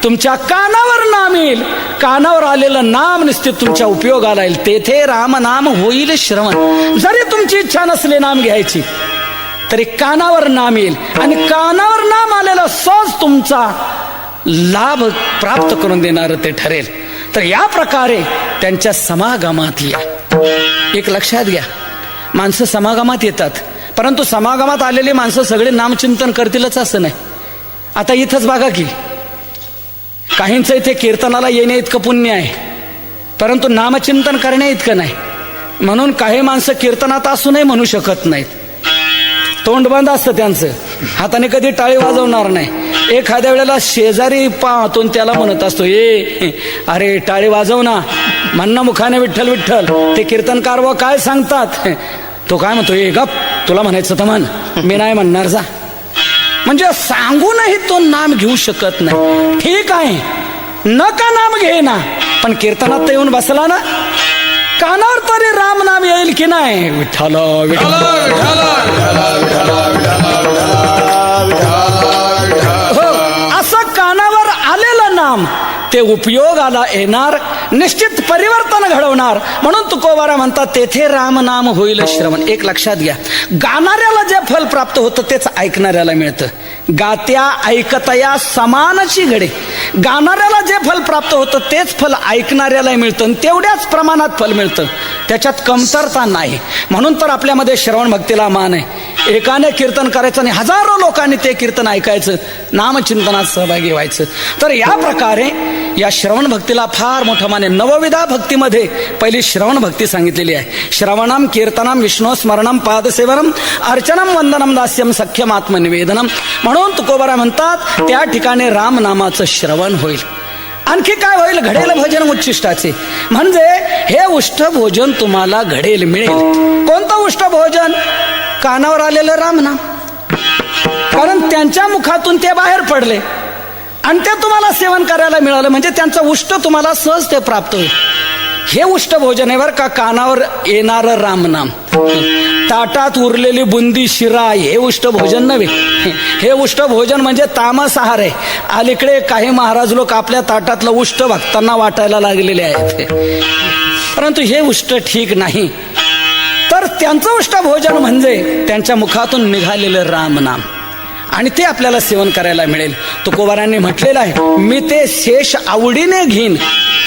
तुमच्या कानावर नाम येईल. कानावर आलेलं नाम निश्चित तुमच्या उपयोगाला येईल. तेथे राम नाम होईल श्रवण. जरी तुमची इच्छा नसली नाम घ्यायची तरी कानावर नाम येईल आणि कानावर नाम आलेलं सहज तुमचा लाभ प्राप्त करून देणार ते ठरेल. तर या प्रकारे त्यांच्या समागमात या. एक लक्षात घ्या, माणसं समागमात येतात, परंतु समागमात आलेली माणसं सगळे नामचिंतन करतीलच असं नाही. आता इथंच बघा की काहींचं इथे कीर्तनाला येण्या इतकं पुण्य आहे, परंतु नामचिंतन करण्या इतकं नाही. म्हणून काही माणसं कीर्तनात असूनही म्हणू शकत नाहीत. तोंड बंद असतं त्यांचं, हाताने कधी टाळी वाजवणार नाही. एखाद्या वेळेला शेजारी पाहतो त्याला म्हणत असतो, अरे टाळी वाजव ना, म्हणणं मुखाने विठ्ठल विठ्ठल. ते कीर्तनकार व काय सांगतात, तो काय म्हणतो, गप, तुला म्हणायचं तर म्हण, मी नाही म्हणणार, जा. म्हणजे सांगूनही तो नाम घेऊ शकत नाही. ठीक आहे, न का नाम घेना, पण कीर्तनात तर येऊन बसला ना, कानावर तरी राम नाम येईल की नाही? विठ्ठल विठ्ठल हो, असं कानावर आलेलं नाम ते उपयोगाला येणार, निश्चित परिवर्तन घडवणार. म्हणून तुकोबारा म्हणतात तेथे राम नाम होईल श्रवण. एक लक्षात घ्या, गाणाऱ्याला जे फल प्राप्त होतं तेच ऐकणाऱ्याला मिळतं. गात्या ऐकतया समानची घडे. गाणाऱ्याला जे फल प्राप्त होतं तेच फल ऐकणाऱ्याला मिळतं आणि तेवढ्याच प्रमाणात फल मिळतं, त्याच्यात कमतरता नाही. म्हणून तर आपल्यामध्ये श्रवण भक्तीला मान आहे. एकाने कीर्तन करायचं आणि हजारो लोकांनी ते कीर्तन ऐकायचं, नामचिंतनात सहभागी व्हायचं. तर या प्रकारे या श्रवण भक्तीला फार मोठं मान आहे. नवविधा भक्तीमध्ये पहिली श्रवण भक्ती सांगितलेली आहे. श्रवणम कीर्तनम विष्णू स्मरणम पादसेवनम अर्चनम वंदनम दास्यम सख्यम आत्मनिवेदनम. म्हणून तुकोबारा म्हणतात त्या ठिकाणी राम नामाचं श्रवण होईल. आणखी काय होईल? घडेल भजन उच्छिष्टाचे, म्हणजे हे उष्ट भोजन तुम्हाला घडेल, मिळेल. कोणतं उष्ट भोजन? कानावर आलेलं राम नाम. कारण त्यांच्या मुखातून ते बाहेर पडले आणि ते तुम्हाला सेवन करायला मिळालं, म्हणजे त्यांचं उष्ट तुम्हाला सहज ते प्राप्त होईल. हे उष्ट भोजन आहे बरं का, कानावर येणारं रामनाम. ताटात उरलेली बुंदी शिरा हे उष्ट भोजन नव्हे. हे उष्ट भोजन म्हणजे तामस आहार आहे. अलीकडे काही महाराज लोक आपल्या ताटातलं उष्ट भक्तांना वाटायला लागलेले आहेत, परंतु हे उष्ट ठीक नाही. तर त्यांचं उष्ट भोजन म्हणजे त्यांच्या मुखातून निघालेलं रामनाम, आणि ते आपल्याला सेवन करायला मिळेल. तुकोबारांनी म्हटलेलं आहे, मी ते शेष आवडीने घेईन.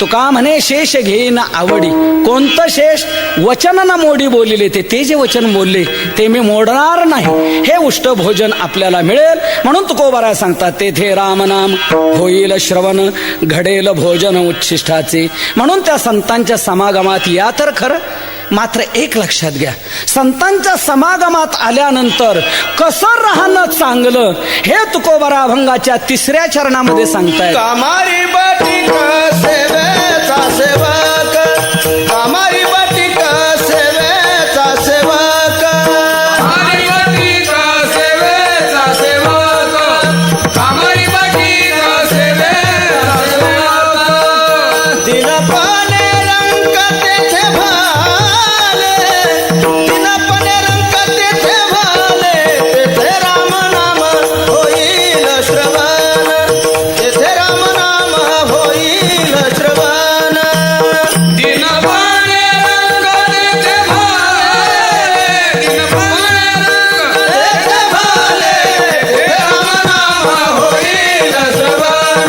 तुका म्हणे शेष घेईन आवडी. कोणतं शेष? वचन न मोडी बोलिले, ते जे वचन बोलले ते मी मोडणार नाही. हे उष्ट भोजन आपल्याला मिळेल. म्हणून तुकोबारा सांगतात तेथे रामनाम होईल श्रवण, घडेल भोजन उच्छिष्टाचे. म्हणून त्या संतांच्या समागमात या तर खरं, मात्र एक लक्षात घ्या, संतांच्या समागमात आल्यानंतर कसं राहणं चांगलं हे तुकोबारा अभंगाच्या 3ऱ्या चरणामध्ये सांगतायत. कामारी बाटिक सेवेचा सेवक, कामारी बाटिक सेवेचा सेवक, कामारी बाटिक सेवेचा सेवक, कामारी बाटिक सेवेचा सेवक. दिनपणे रंग तेथे भाले, दिनपणे रंग तेथे भाले, तेथे राम नाम होईल श्रवण, तेथे राम नाम होईल श्रवण. दिनपणे रंग तेथे भाले, दिनपणे रंग तेथे भाले, तेथे राम नाम होईल श्रवण,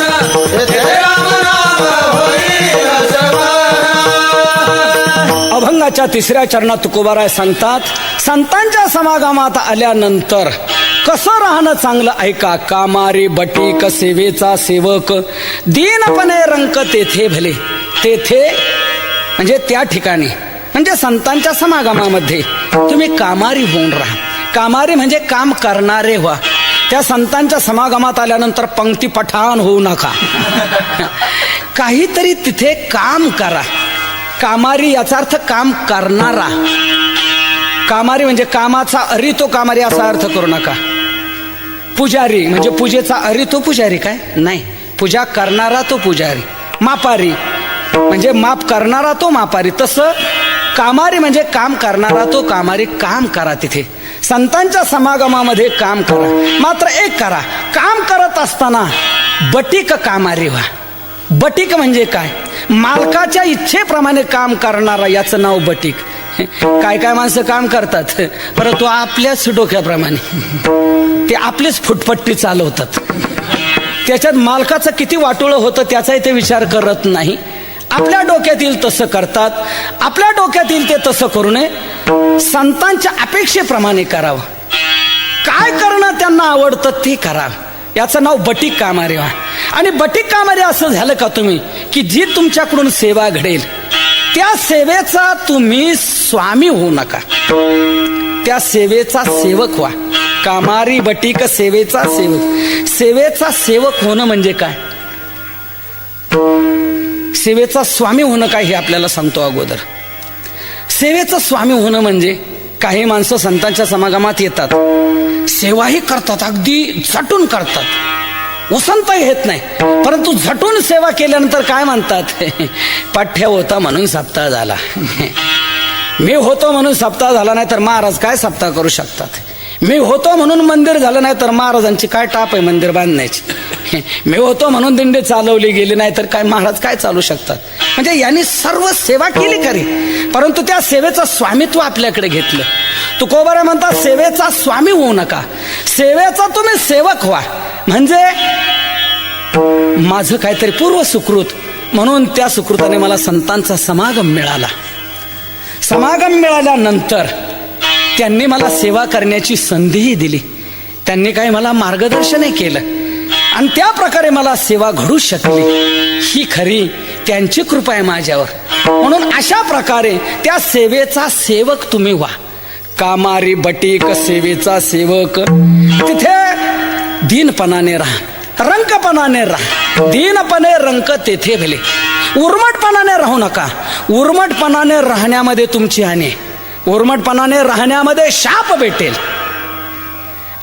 तेथे राम नाम होईल श्रवण. अभंगाच्या 3ऱ्या चरणात तुकोबारा सांगतात, संतांच्या समागमात आल्यानंतर कसं राहणं चांगलं ऐका. कामारी बटीक सेवेचा सेवक, दीनपणे रंक तेथे भले. तेथे म्हणजे त्या ठिकाणी, म्हणजे संतांच्या समागमामध्ये तुम्ही कामारी होऊन राहा. कामारी म्हणजे काम करणारे व्हा. त्या संतांच्या समागमात आल्यानंतर पंक्ती पठाण होऊ नका. काहीतरी तिथे काम करा. कामारी याचा अर्थ काम करणारा. कामारी म्हणजे कामाचा अरी तो कामारी असा अर्थ करू नका. पुजारी म्हणजे पूजेचा अरी तो पुजारी काय नाही, पूजा करणारा तो पुजारी. मापारी म्हणजे माप करणारा तो मापारी. तसं कामारी म्हणजे काम करणारा तो कामारी. काम करा तिथे संतांच्या समागमामध्ये काम करा. मात्र एक करा, काम करत असताना बटीक कामारी व्हा. बटीक म्हणजे काय? मालकाच्या इच्छेप्रमाणे काम करणारा, याचं नाव बटीक. काय काय माणसं काम करतात परंतु आपल्याच डोक्याप्रमाणे, ते आपलीच फुटपट्टी चालवतात. त्याच्यात मालकाचं किती वाटोळं होतं त्याचाही ते विचार करत नाही. आपल्या डोक्यात येईल तसं करतात. आपल्या डोक्यात येईल ते तसं करू नये. संतांच्या अपेक्षेप्रमाणे करावं. काय करणं त्यांना आवडतं ते करावं. याचं नाव बटीक कामारे व्हा. आणि बटीक कामारे असं झालं का तुम्ही की जी तुमच्याकडून सेवा घडेल त्या सेवेचा तुम्ही स्वामी होऊ नका, त्या सेवेचा सेवक व्हा. कामारी बटीक सेवेचा सेवक. सेवेचा सेवक होणं म्हणजे काय? सेवेचा स्वामी होणं काय हे आपल्याला सांगतो अगोदर. सेवेचं स्वामी होणं म्हणजे काही माणसं संतांच्या समागमात येतात, सेवाही करतात, अगदी झटून करतात, उसंत घेत नाही, परंतु झटून सेवा केल्यानंतर काय म्हणतात, पाठ्य होता म्हणून सप्ताह झाला. मी होतो म्हणून सप्ताह झाला नाही तर महाराज काय सप्ताह करू शकतात. मी होतो म्हणून मंदिर झालं नाही तर महाराजांची काय टाप आहे मंदिर बांधण्याची. मी होतो म्हणून दिंडी चालवली गेली नाही तर काय महाराज काय चालू शकतात. म्हणजे यांनी सर्व सेवा केली खरी, परंतु त्या सेवेचं स्वामित्व आपल्याकडे घेतलं. तुकोबाराय म्हणतात सेवेचा स्वामी होऊ नका, सेवेचा तुम्ही सेवक व्हा. म्हणजे माझं काहीतरी पूर्व सुकृत, म्हणून त्या सुकृताने मला संतांचा समागम मिळाला. समागम मिळाल्यानंतर त्यांनी मला सेवा करण्याची संधीही दिली. त्यांनी काही मला मार्गदर्शनही केलं आणि त्या प्रकारे मला सेवा घडू शकली. ही खरी त्यांची कृपा आहे माझ्यावर. म्हणून अशा प्रकारे त्या सेवेचा सेवक तुम्ही व्हा. कामारी बटीक सेवेचा सेवक. तिथे दीनपणाने राहा, रंकपणाने राहा. दीनपणे रंक तेथे भले. उर्मटपणाने राहू नका. उर्मटपणाने राहण्यामध्ये तुमची हानी, उर्मटपणाने राहण्यामध्ये शाप भेटेल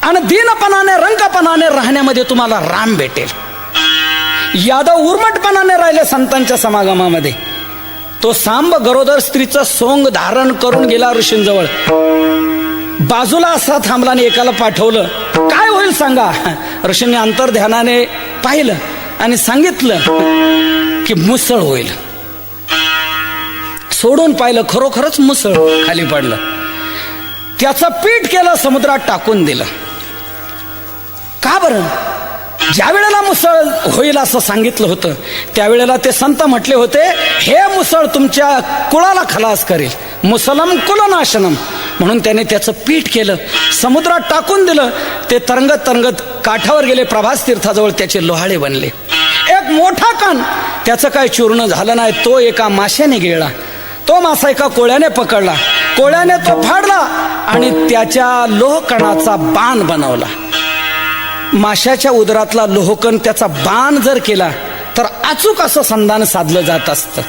आणि दीनपणाने रंकपणाने राहण्यामध्ये तुम्हाला राम भेटेल. यादव उर्मटपणाने राहिले संतांच्या समागमामध्ये. तो सांब गरोदर स्त्रीचं सोंग धारण करून गेला ऋषींजवळ. बाजूला असा थांबला आणि एकाला पाठवलं. काय होईल सांगा. ऋषींनी अंतर्ध्यानाने पाहिलं आणि सांगितलं की मुसळ होईल. सोडून पाहिलं, खरोखरच मुसळ खाली पडलं. त्याचं पीठ केलं, समुद्रात टाकून दिलं. का बरं? ज्या वेळेला मुसळ होईल असं सांगितलं होतं त्यावेळेला ते संत म्हटले होते, हे मुसळ तुमच्या कुळाला खलास करेल, मुसलम कुलनाशनम. म्हणून त्याने त्याचं पीठ केलं, समुद्रात टाकून दिलं. ते तरंगत तरंगत काठावर गेले. प्रभास तीर्थाजवळ त्याचे लोहाळे बनले. एक मोठा कान, त्याचं काय चूर्ण झालं नाही. तो एका माशाने गिळला. तो मासा एका कोळ्याने पकडला. कोळ्याने तो फाडला आणि त्याच्या लोहकणाचा बाण बनवला. माशाच्या उदरातला लोहकण त्याचा बाण जर केला तर अचूक असं संधान साधलं जात असतं.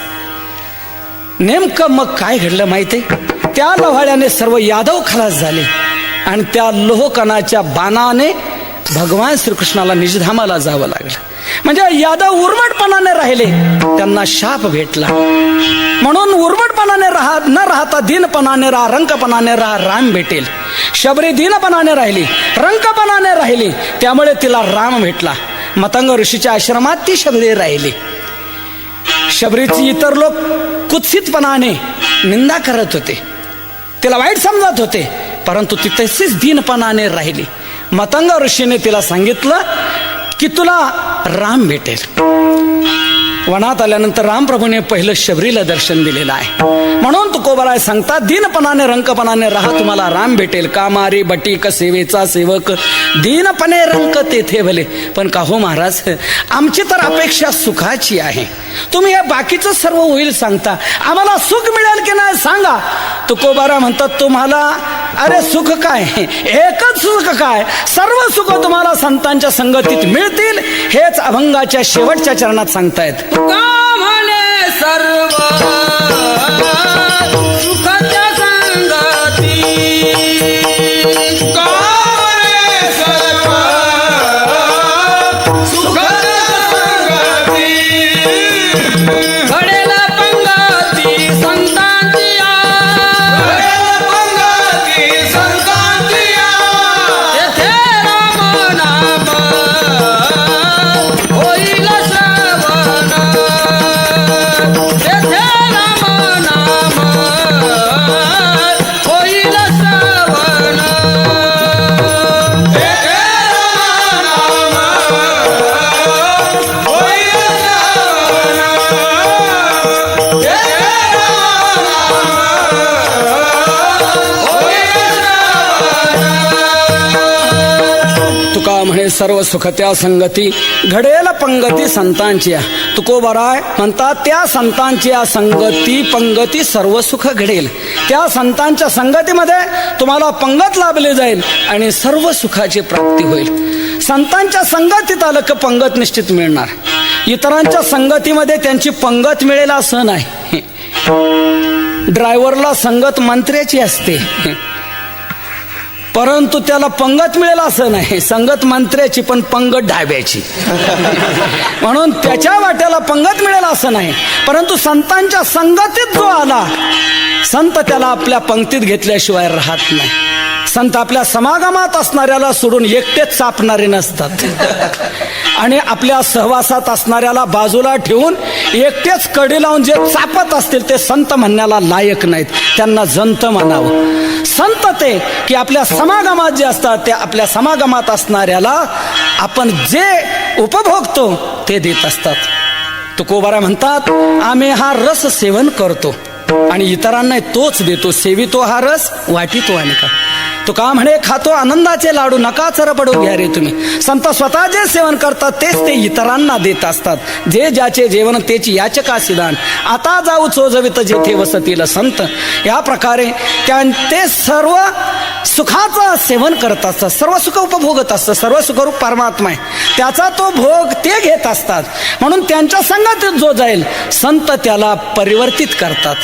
नेमकं मग काय घडलं माहितीये? त्या लोहाळ्याने सर्व यादव खलास झाले आणि त्या लोहकणाच्या बाणाने भगवान श्रीकृष्णाला निजधामाला जावं लागलं. म्हणजे यादव उर्मटपणाने राहिले, त्यांना शाप भेटला. म्हणून उर्मटपणाने न राहता दीनपणाने राहा, रंकपणाने राहा, राम भेटेल. शबरी दीनपणाने राहिली, रंकपणाने राहिली, त्यामुळे तिला राम भेटला. मतंग ऋषीच्या आश्रमात ती शबरी राहिली. शबरीची इतर लोक कुत्सितपणाने निंदा करत होते, तिला वाईट समजत होते, परंतु ती तशीच दीनपणाने राहिली. मतंग ऋषीने तिला सांगितलं की तुला राम भेटेल. वनात आल्यानंतर रामप्रभूने पहिलं शबरीला दर्शन दिलेलं आहे. म्हणून तुकोबाराय सांगतात, दीनपणाने रंकपणाने राहा, तुम्हाला राम भेटेल. कामारी बटीक सेवेचा सेवक, दीनपणे रंक तेथे भले. पण का हो महाराज, आमची तर अपेक्षा सुखाची आहे. तुम्ही हे बाकीचं सर्व होईल सांगता, आम्हाला सुख मिळेल की नाही सांगा. तुकोबाराय म्हणतात, तुम्हाला अरे सुख काय, एकच सुख काय, सर्व सुख तुम्हाला संतांच्या संगतीत मिळतील. हेच अभंगाच्या शेवटच्या चरणात सांगतायत. का म्हणे सर्व सुखाच्या संगती, का म्हणे सर्व सुखाच्या संगती, घडेल पंगती संतांची, घडेल पंगती संतांची, तेथे राम नाम होईल श्रवण, तेथे राम नाम होईल श्रवण, तेथे राम नाम होईल श्रवण, तेथे राम नाम होईल श्रवण. तुका म्हणे सर्व सुख त्या संगती, घडेल पंगती संतांची. तुकोबाराय म्हणतात, त्या संतांची संगती पंगती सर्व सुख घडेल. त्या संतांच्या संगतीमध्ये तुम्हाला पंगत लाभली जाईल आणि सर्व सुखाची प्राप्ती होईल. संतांच्या संगतीत आलं की पंगत निश्चित मिळणार. इतरांच्या संगतीमध्ये त्यांची पंगत मिळेल असं नाही. ड्रायव्हरला संगत मंत्र्याची असते, परंतु त्याला पंगत मिळेल असं नाही. संगत मंत्र्याची पण पंगत ढाब्याची. म्हणून त्याच्या वाट्याला पंगत मिळेल असं नाही. परंतु संतांच्या संगतीत जो आला, संत त्याला आपल्या पंक्तीत घेतल्याशिवाय राहत नाही. संत आपल्या समागमात असणाऱ्याला सोडून एकटेच चापणारे नसतात. आणि आपल्या सहवासात असणाऱ्याला बाजूला ठेवून एकटेच कडी लावून जे चापत असतील ते संत म्हणण्याला लायक नाहीत. त्यांना जंत म्हणावं. संत ते की आपल्या समागमात जे असतात त्या आपल्या समागमात असणाऱ्याला आपण जे उपभोगतो ते देत असतात. तुकोबारा म्हणतात, आम्ही हा रस सेवन करतो आणि इतरांना तोच देतो. सेवितो हा रस वाटितो अनेका. तो का म्हणे, खातो आनंदाचे लाडू नका चरपडू घ्या रे तुम्ही. संत स्वतः जे सेवन करतात तेच ते इतरांना देत असतात. जे ज्याचे जेवण तेची याचका सिदान, आता जाऊ चोजवित जेथे वसतील संत. या प्रकारे ते सर्व सुखाचं सेवन करत असतात, सर्व सुख उपभोगत असतात. सर्व सुखरूप परमात्मा आहे, त्याचा तो भोग ते घेत असतात. म्हणून त्यांच्या संगतीत जो जाईल संत त्याला परिवर्तित करतात.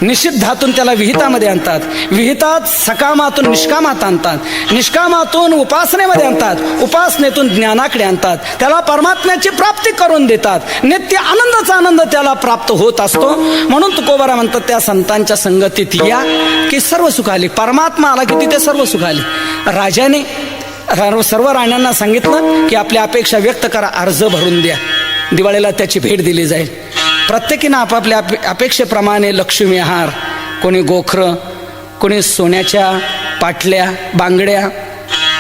निषिद्धातून त्याला विहितामध्ये आणतात, विहितात सकामातून निष्कामात आणतात, निष्कामातून उपासनेमध्ये आणतात, उपासनेतून ज्ञानाकडे आणतात. त्याला परमात्म्याची प्राप्ती करून देतात. नित्य आनंदाचा आनंद त्याला प्राप्त होत असतो. म्हणून तुकोबारा म्हणतात, त्या संतांच्या संगतीत या की सर्व सुख आली. परमात्मा आला की तिथे सर्व सुख आली. राजाने सर्व राण्यांना सांगितलं की आपल्या अपेक्षा व्यक्त करा, अर्ज भरून द्या. दिवाळीला त्याची भेट दिली जाईल. प्रत्येकीनं आपापल्या अपेक्षेप्रमाणे लक्ष्मी हार, कोणी गोखरं, कोणी सोन्याच्या पाटल्या, बांगड्या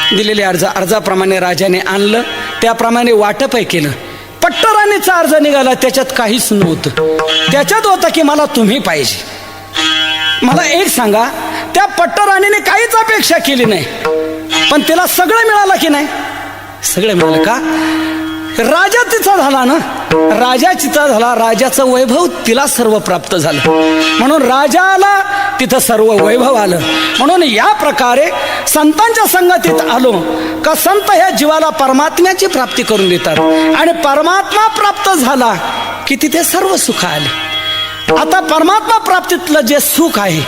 दिलेले अर्जाप्रमाणे राजाने आणलं. त्याप्रमाणे वाटपही केलं. पट्टराणीचा अर्ज निघाला, त्याच्यात काहीच नव्हतं. त्याच्यात होतं की मला तुम्ही पाहिजे. मला एक सांगा, त्या पट्टराणीने काहीच अपेक्षा केली नाही, पण तिला सगळं मिळालं की नाही? सगळं मिळालं. का? राजा तिचा झाला ना, राजा तिचा झाला. राजाचं वैभव तिला सर्व प्राप्त झालं. म्हणून राजाला तिथं सर्व वैभव आलं. म्हणून या प्रकारे संतांच्या संगतीत आलो का संत ह्या जीवाला परमात्म्याची प्राप्ती करून देतात. आणि परमात्मा प्राप्त झाला की तिथे सर्व सुख आले. आता परमात्मा प्राप्तीतलं जे सुख आहे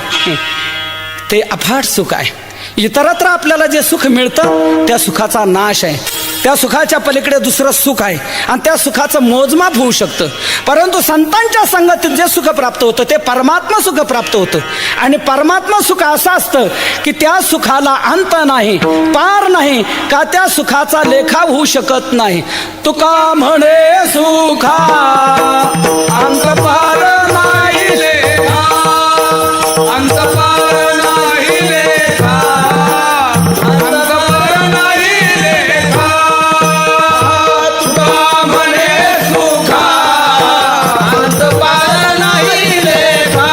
ते अफाट सुख आहे. इतरत्र आपल्याला जे सुख मिळतं त्या सुखाचा नाश आहे. त्या सुखाच्या पलीकडे दुसरं सुख आहे आणि त्या सुखाचं मोजमाप होऊ शकतं. परंतु संतांच्या संगतीत जे सुख प्राप्त होतं ते परमात्मा सुख प्राप्त होतं. आणि परमात्मा सुख असं असतं की त्या सुखाला अंत नाही, पार नाही, का त्या सुखाचा लेखा होऊ शकत नाही. तुका म्हणे सुखा अंत पार नाही लेखा, अंत पार नाही लेखा, अंत पार नाही लेखा. तुका म्हणे सुखा अंत पार नाही लेखा,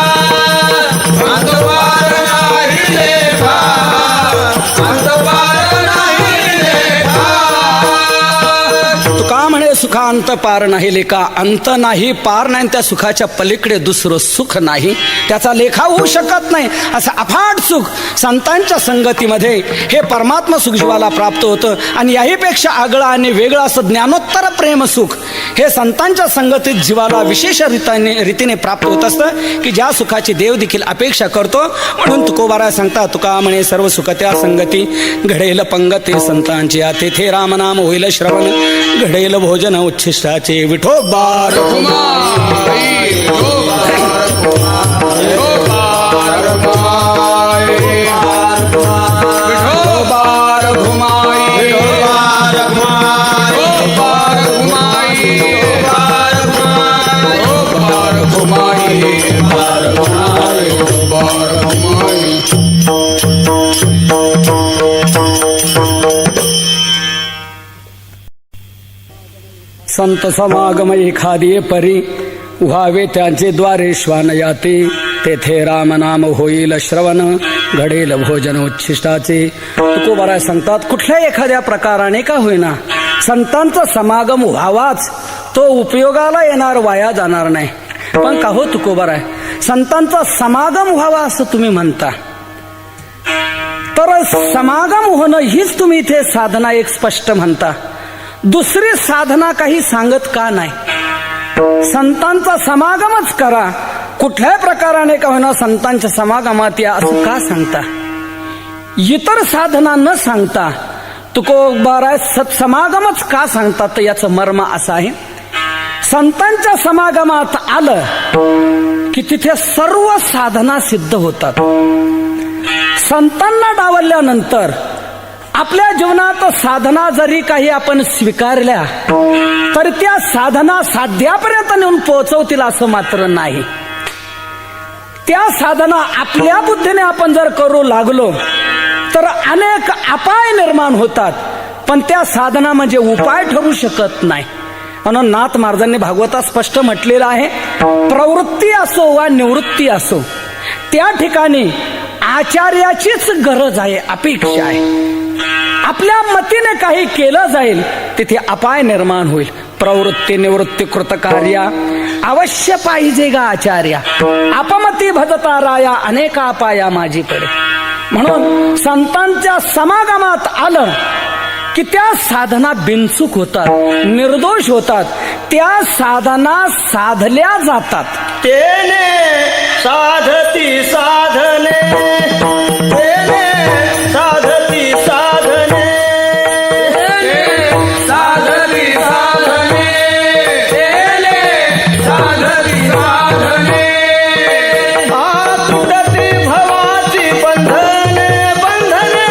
अंत पार नाही लेखा, अंत पार नाही लेखा. तुका म्हणे सुखा अंत पार नाही लेखा. अंत नाही, पार नाही, त्या सुखाच्या पलीकडे दुसरं सुख नाही, त्याचा लेखा होऊ शकत नाही. असं अफाट सुख संतांच्या संगतीमध्ये हे परमात्मा सुख जीवाला प्राप्त होतं. आणि याहीपेक्षा आगळं आणि वेगळं असं ज्ञानोत्तर प्रेम सुख हे संतांच्या संगतीत जीवाला विशेष रीतीने प्राप्त होत असतं की ज्या सुखाची देव देखील अपेक्षा करतो. म्हणून तुकोबारा सांगता, तुका म्हणे सर्व सुख त्या संगती, घडेल पंगती संतांची, तेथे रामनाम होईल श्रवण, घडेल भोजन उच्छिष्टाचे, विठोबा रखुमाई, विठोबा रखुमाई, विठोबा रखुमाई, विठोबा रखुमाई. संत समागम एखादी परी, व्हावे त्यांचे द्वारे श्वान याते, तेथे रामनाम होईल श्रवण, घडेल भोजन उच्छिष्टाचे. तुकोबारा सांगतात, कुठल्या एखाद्या प्रकाराने का होईना संतांचा समागम व्हावाच, तो उपयोगाला येणार, वाया जाणार नाही. पण का हो तुकोबारा, संतांचा समागम व्हावा असं तुम्ही म्हणता, तर समागम होणं हीच तुम्ही इथे साधना एक स्पष्ट म्हणता. दुसरी साधना काही सांगत का नाही? संतांचा समागमच करा, कुठल्याही प्रकाराने का होईना संतांच्या समागमात या असं का सांगता? इतर साधना न सांगता तुकोबाराय सत्समागमच का सांगतात तर याचं मर्म असं आहे, संतांच्या समागमात आलं की तिथे सर्व साधना सिद्ध होतात. संतांना डावलल्यानंतर आपल्या जीवनात साधना जरी काही आपण स्वीकारल्या तर त्या साधना साध्यापर्यंत नेऊन पोहोचवतील असं मात्र नाही. त्या साधना आपल्या बुद्धीने आपण जर करू लागलो तर अनेक अपाय निर्माण होतात, पण त्या साधना म्हणजे उपाय ठरू शकत नाही. म्हणून नाथ महाराजांनी भागवतात स्पष्ट म्हटलेलं आहे, प्रवृत्ती असो वा निवृत्ती असो त्या ठिकाणी आचार्याचीच गरज आहे, अपेक्षा आहे. आपल्या मतीने काही केलं जाईल तिथे अपाय निर्माण होईल. प्रवृत्ती निवृत्ती कृतकार्या अवश्य पाहिजे गा आचार्या, अपमती भजता राया अनेक अपाया माझी पडे. म्हणून संतांच्या समागमात आलं की त्या साधना बिनचूक होतात, निर्दोष होतात, त्या साधना साधल्या जातात. तेने साधती साधने, तेने साधती साधने, साधली साधने, तेने साधली साधने. तुटती भवाची बंधने, बंधने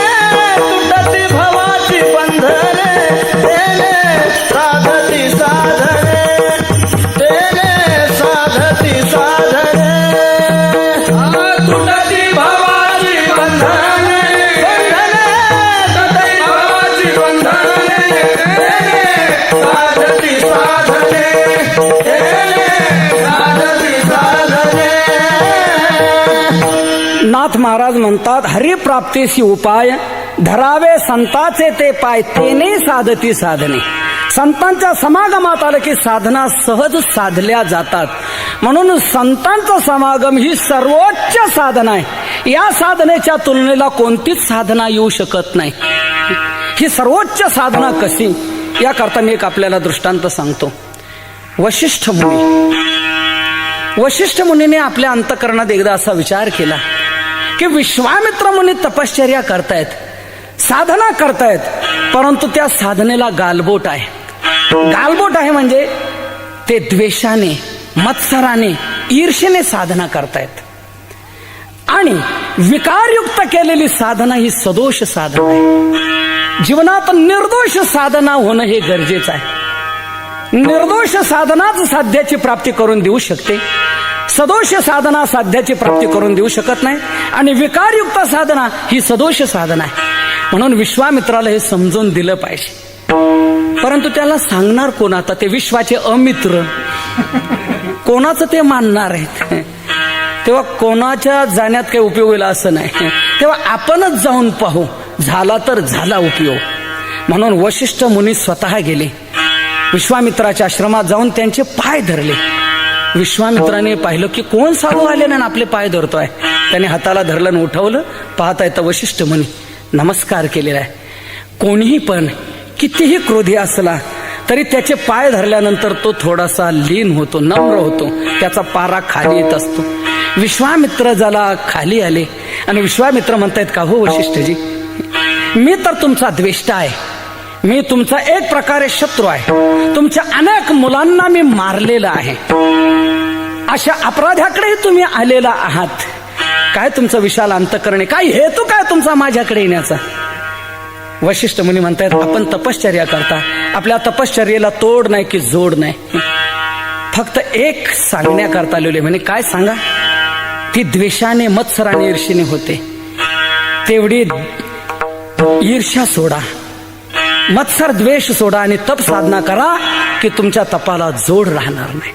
तुटती भवाची बंधने, तेने साधती साधने, तेने साधती साधने. तुटती भावाची बंधने, तुटती भावाची बंधने, तेने साधती साधने, तेने साधती साधने. नाथ महाराज म्हणतात, हरिप्राप्तीशी उपाय धरावे संताचे ते पाय, तेने साधती साधने. संतांच्या समागमात आलं की साधना सहज साधल्या जातात. म्हणून संतांचा समागम ही सर्वोच्च साधना आहे. या साधनेच्या तुलनेला कोणतीच साधना येऊ शकत नाही. ही सर्वोच्च साधना कशी, याकरता मी एक आपल्याला दृष्टांत सांगतो. वशिष्ठ मुनी, वशिष्ठ मुनीने आपल्या अंतःकरणात एकदा असा विचार केला की विश्वामित्र मुनी तपश्चर्या करतायत, साधना करतायत, परंतु त्या साधनेला गालबोट आहे. गालबोट आहे म्हणजे ते द्वेषाने, मत्सराने, ईर्षेने साधना करतायत. आणि विकारयुक्त केलेली साधना ही सदोष साधना आहे. जीवनात निर्दोष साधना होणं हे गरजेचं आहे. निर्दोष साधनाच साध्याची प्राप्ती करून देऊ शकते, सदोष साधना साध्याची प्राप्ती करून देऊ शकत नाही. आणि विकारयुक्त साधना ही सदोष साधना आहे. म्हणून विश्वामित्राला हे समजून दिलं पाहिजे. परंतु त्याला सांगणार कोण? आता ते विश्वाचे अमित्र, कोणाचं ते मानणार आहेत? तेव्हा कोणाच्या जाण्यात काही उपयोग होईल असं नाही. तेव्हा आपणच जाऊन पाहू, झाला तर झाला उपयोग. म्हणून वशिष्ठ मुनी स्वतः गेले, विश्वामित्राच्या आश्रमात जाऊन त्यांचे पाय धरले. विश्वामित्राने पाहिलं की कोण साधू आले ना आपले पाय धरतोय. त्याने हाताला धरलं आणि उठवलं. पाहता येतं वशिष्ठ मुनी नमस्कार केलेला आहे. कोणीही पण कितीही क्रोधी असला तरी त्याचे पाय धरल्यानंतर तो थोडासा लीन होतो, नम्र होतो, त्याचा पारा खाली येत असतो. विश्वामित्र ज्याला खाली आले आणि विश्वामित्र म्हणतायत का हो वशिष्ठजी, मी तर तुमचा द्वेष्टा आहे, मी तुमचा एक प्रकारे शत्रू आहे, तुमच्या अनेक मुलांना मी मारलेलं आहे, अशा अपराध्याकडेही तुम्ही आलेला आहात. काय तुमचं विशाल अंतःकरण आहे, काय हेतू काय तुमचा माझ्याकडे येण्याचा? वशिष्ठ मुनी म्हणतायत आपण तपश्चर्या करता, आपल्या तपश्चर्येला तोड नाही की जोड नाही, फक्त एक सांगण्याकरता आलेले. म्हणे काय सांगा? ती द्वेषाने, मत्सराने, ईर्षेने होते, तेवढी ईर्ष्या सोडा, मत्सर द्वेष सोडा आणि तप साधना करा की तुमच्या तपाला जोड राहणार नाही.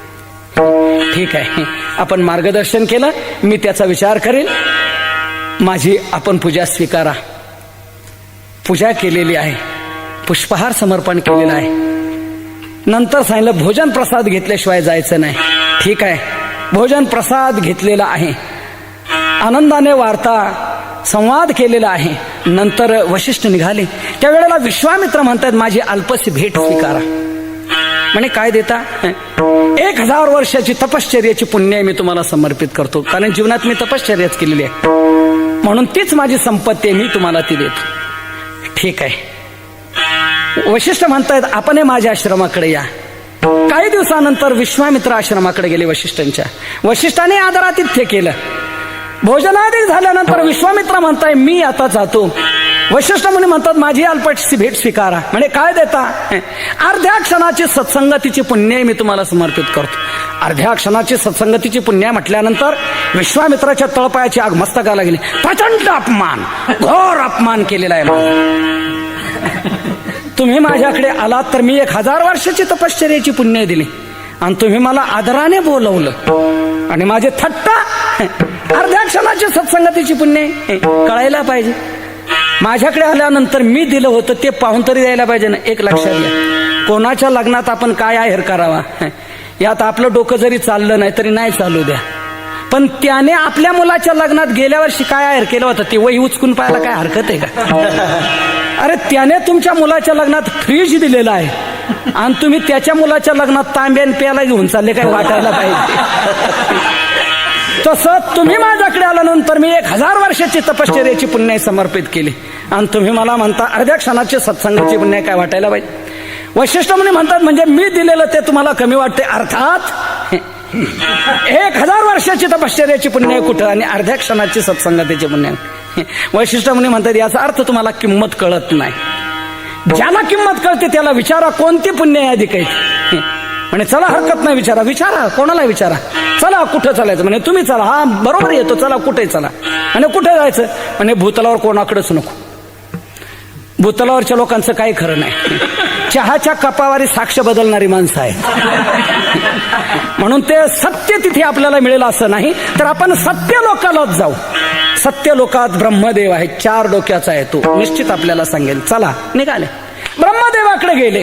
ठीक आहे, आपण मार्गदर्शन केलं, मी त्याचा विचार करेल. माझी आपण पूजा स्वीकारा. पूजा केलेली आहे, पुष्पहार समर्पण केलेला आहे. नंतर सांगितलं भोजन प्रसाद घेतल्याशिवाय जायचं नाही. ठीक आहे, भोजन प्रसाद घेतलेला आहे, आनंदाने वार्ता संवाद केलेला आहे. नंतर वशिष्ठ निघाले. त्यावेळेला विश्वामित्र म्हणतात माझी अल्पशी भेट स्वीकारा. म्हणे काय देता? 1000 वर्षाची तपश्चर्याची पुण्य मी तुम्हाला समर्पित करतो, कारण जीवनात मी तपश्चर्याच केलेली आहे. म्हणून तीच माझी संपत्ती आहे, मी तुम्हाला ती देतो. ठीक आहे. वशिष्ठ म्हणतायत आपण हे माझ्या आश्रमाकडे या. काही दिवसानंतर विश्वामित्र आश्रमाकडे गेले वशिष्ठांच्या. वशिष्ठाने आदरातिथ्य केलं. भोजनादी झाल्यानंतर विश्वामित्र म्हणताय मी आता जातो. वशिष्ठ मुनी म्हणतात माझी अल्पशी भेट स्वीकारा. म्हणजे काय देता? अर्ध्या क्षणाची सत्संगतीची पुण्य मी तुम्हाला समर्पित करतो. अर्ध्या क्षणाची सत्संगतीची पुण्य म्हटल्यानंतर विश्वामित्राच्या तळपायाची आग मस्तकाला गेली. प्रचंड अपमान, घोर अपमान केलेला आहे माझा. तुम्ही माझ्याकडे आलात तर मी 1000 वर्षाची तपश्चर्याची पुण्य दिली आणि तुम्ही मला आदराने बोलवलं आणि माझे थट्टा अर्ध्या क्षणाची सत्संगतीची पुण्य कळायला पाहिजे. माझ्याकडे आल्यानंतर मी दिलं होतं ते पाहून तरी द्यायला पाहिजे ना. एक लक्षात घ्या, कोणाच्या लग्नात आपण काय आहेर करावा यात आपलं डोकं जरी चाललं नाही तरी नाही चालू द्या. पण त्याने आपल्या मुलाच्या लग्नात गेल्या वर्षी काय आहेर केलं होतं ते वही उचकून पाहायला काय हरकत आहे का? अरे त्याने तुमच्या मुलाच्या लग्नात फ्रीज दिलेला आहे आणि तुम्ही त्याच्या मुलाच्या लग्नात तांब्यान प्यायला घेऊन चालले, काय वाटायला पाहिजे. तसं तुम्ही माझ्याकडे आल्यानंतर मी 1000 वर्षाची तपश्चर्याची पुण्य समर्पित केली आणि तुम्ही मला म्हणता अर्ध्या क्षणाची सत्संगाची पुण्य, काय वाटायला पाहिजे. वशिष्ठ मुनी म्हणतात म्हणजे मी दिलेलं ते तुम्हाला कमी वाटते. अर्थात 1000 वर्षाची तपश्चर्याची पुण्य कुठं आणि अर्ध्या क्षणाची सत्संगतेची पुण्य. वशिष्ठ मुनी म्हणतात याचा अर्थ तुम्हाला किंमत कळत नाही. ज्याला किंमत कळते त्याला विचारा कोणती पुण्य अधिक आहे. म्हणे चला हरकत नाही, विचारा कोणाला विचारा. चला कुठं चालायचं? म्हणे तुम्ही चला. हा बरोबर येतो, चला कुठे चला. आणि कुठे जायचं? म्हणे भूतलावर कोणाकडेच नको. भूतलावरच्या लोकांचं काही खरं नाही. चहाच्या कपावारी साक्ष बदलणारी माणसं आहे. म्हणून ते सत्य तिथे आपल्याला मिळेल असं नाही, तर आपण सत्य लोकालाच जाऊ. सत्य लोकात ब्रह्मदेव आहे, 4 डोक्याचा आहे, तो निश्चित आपल्याला सांगेल. चला निघाले, ब्रह्मदेवाकडे गेले.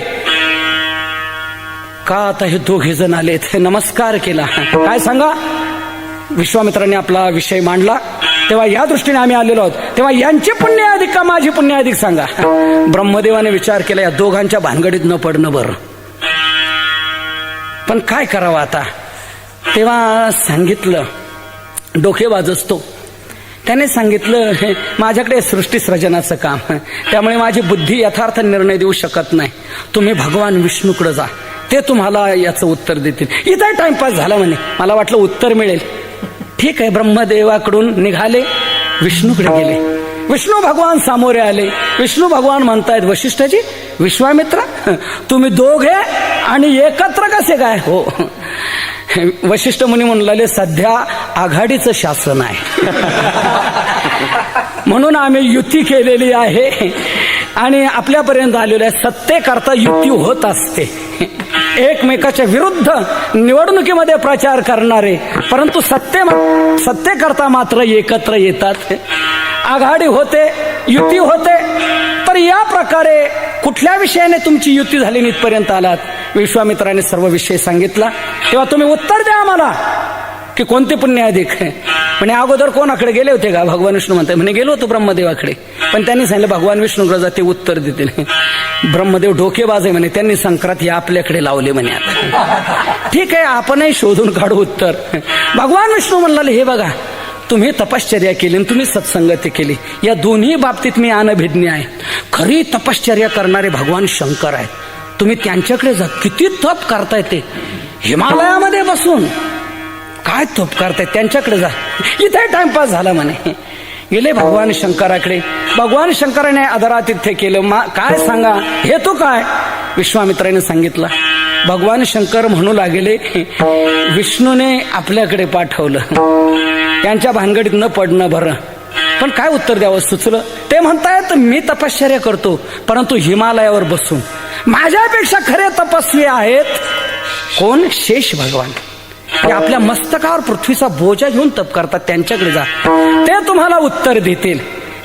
का आता हे 2 जण आलेत, नमस्कार केला. काय सांगा? विश्वामित्रांनी आपला विषय मांडला. तेव्हा या दृष्टीने आम्ही आलेलो आहोत. तेव्हा यांची पुण्य अधिक का माझी पुण्य अधिक सांगा. ब्रह्मदेवाने विचार केला या दोघांच्या भानगडीत न पडणं बरं, पण काय करावं आता. तेव्हा सांगितलं, डोकेबाज असतो, त्याने सांगितलं माझ्याकडे सृष्टी सृजनाचं काम, त्यामुळे माझी बुद्धी यथार्थ निर्णय देऊ शकत नाही. तुम्ही भगवान विष्णूकडे जा, ते तुम्हाला याचं उत्तर देतील. इथे टाइमपास झाला म्हणे, मला वाटलं उत्तर मिळेल. ठीक आहे, ब्रह्मदेवाकडून निघाले, विष्णूकडे गेले. विष्णू भगवान सामोरे आले. विष्णू भगवान म्हणतायत वशिष्ठजी, विश्वामित्र तुम्ही दोघे आणि एकत्र कसे काय? हो. वशिष्ठ मुनी म्हणले सध्या आघाडीचं शासन आहे म्हणून आम्ही युती केलेली आहे आणि आपल्यापर्यंत आलेलो आहे. सत्तेकरता युती होत असते. एकमेकाच्या विरुद्ध निवडणुकीमध्ये प्रचार करणारे, परंतु सत्तेकरता मात्र एकत्र येतात. आघाडी होते, युती होते. तर या प्रकारे कुठल्या विषयाने तुमची युती झाली इथपर्यंत आलात? विश्वामित्राने सर्व विषय सांगितला. तेव्हा तुम्ही उत्तर द्या आम्हाला की कोणते पुण्य अधिक. म्हणे अगोदर कोणाकडे गेले होते का? भगवान विष्णू म्हणते. म्हणे गेलो होतो ब्रह्मदेवाकडे, पण त्यांनी सांगितलं भगवान विष्णूकडे जा, ते उत्तर देतील. ब्रह्मदेव डोकेबाज आहे म्हणे, त्यांनी संक्रांती आपल्याकडे लावले म्हणे. आता ठीक आहे, आपणही शोधून काढू उत्तर. भगवान विष्णू म्हणले हे बघा, तुम्ही तपश्चर्या केली, तुम्ही सत्संगती केली, या दोन्ही बाबतीत मी अनभिज्ञ आहे. खरी तपश्चर्या करणारे भगवान शंकर आहेत. तुम्ही त्यांच्याकडे जा. किती तप करताय ते, हिमालयामध्ये बसून काय तप करताय, त्यांच्याकडे जा. इथे टाइमपास झाला म्हणे. गेले भगवान शंकराकडे. भगवान शंकराने आदरातिथ्य केलं. काय सांगा, हे तो काय? विश्वामित्राने सांगितलं. भगवान शंकर म्हणू लागले, विष्णूने आपल्याकडे पाठवलं, त्यांच्या भानगडीत न पडणं बरं, पण काय उत्तर द्यावं सुचलं. ते म्हणतायत मी तपश्चर्या करतो, परंतु हिमालयावर बसून. माझ्यापेक्षा खरे तपस्वी आहेत कोण? शेष भगवान. ते आपल्या मस्तकावर पृथ्वीचा बोजा घेऊन तप करतात, त्यांच्याकडे जा, ते तुम्हाला उत्तर देतील.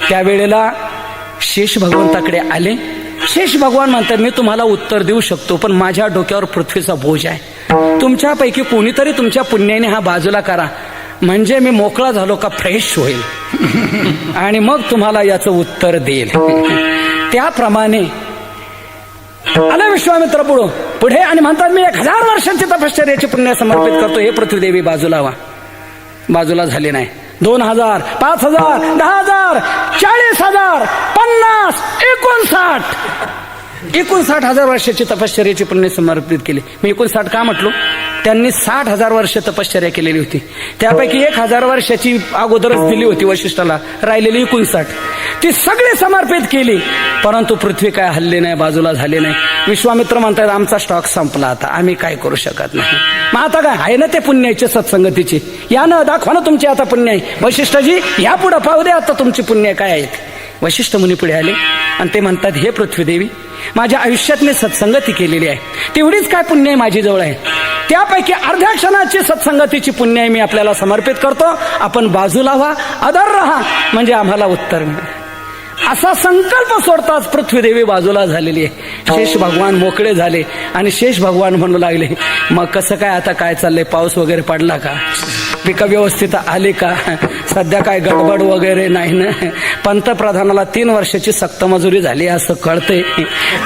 त्यावेळेला शेष भगवंताकडे आले. शेष भगवान म्हणतात मी तुम्हाला उत्तर देऊ शकतो, पण माझ्या डोक्यावर पृथ्वीचा बोज आहे. तुमच्यापैकी कोणीतरी तुमच्या पुण्याने हा बाजूला करा, म्हणजे मी मोकळा झालो का फ्रेश होईल आणि मग तुम्हाला याचं उत्तर देईल. त्याप्रमाणे आला विश्वामित्र पुढे आणि म्हणतात मी 1000 वर्षांची तपश्चर्याची पुण्य समर्पित करतो. हे पृथ्वीदेवी बाजूला व्हा. बाजूला झाले नाही. 2000, 5000, 10,000, 40,000, 50, 59,000 वर्षाची तपश्चर्याची पुण्य समर्पित केली. मी 59 का म्हटलो? त्यांनी 60,000 वर्ष तपश्चर्या केलेली होती. त्यापैकी 1,000 वर्षाची अगोदरच दिली होती वशिष्ठाला, राहिलेली 59 ती सगळी समर्पित केली. परंतु पृथ्वी काय हल्ली नाही, बाजूला झाली नाही. विश्वामित्र म्हणतात आमचा स्टॉक संपला, आता आम्ही काय करू शकत नाही. मग आता काय आहे ना ते पुण्याचे सत्संगतीचे, या ना दाखवा ना तुमची आता पुण्य आहे. वशिष्ठजी या पुढे पाहू दे आता तुमची पुण्य काय आहेत. वशिष्ठ मुनी पुढे आले आणि ते म्हणतात हे पृथ्वीदेवी, माझ्या आयुष्यात मी सत्संगती केलेली आहे, तेवढीच काय पुण्य आहे माझी जवळ आहे. त्यापैकी अर्ध्या क्षणाची सत्संगतीची पुण्य आहे मी आपल्याला समर्पित करतो. आपण बाजूला व्हा, अदर राहा, म्हणजे आम्हाला उत्तर मिळेल. असा संकल्प सोडताच पृथ्वीदेवी बाजूला झालेली आहे. शेष भगवान मोकळे झाले आणि शेष भगवान म्हणू लागले मग कसं काय, आता काय चाललंय, पाऊस वगैरे पडला का, पिकं व्यवस्थित आले का, सध्या काय गडबड वगैरे नाही ना. पंतप्रधानाला 3 वर्षाची सक्त मजुरी झाली असं कळतंय.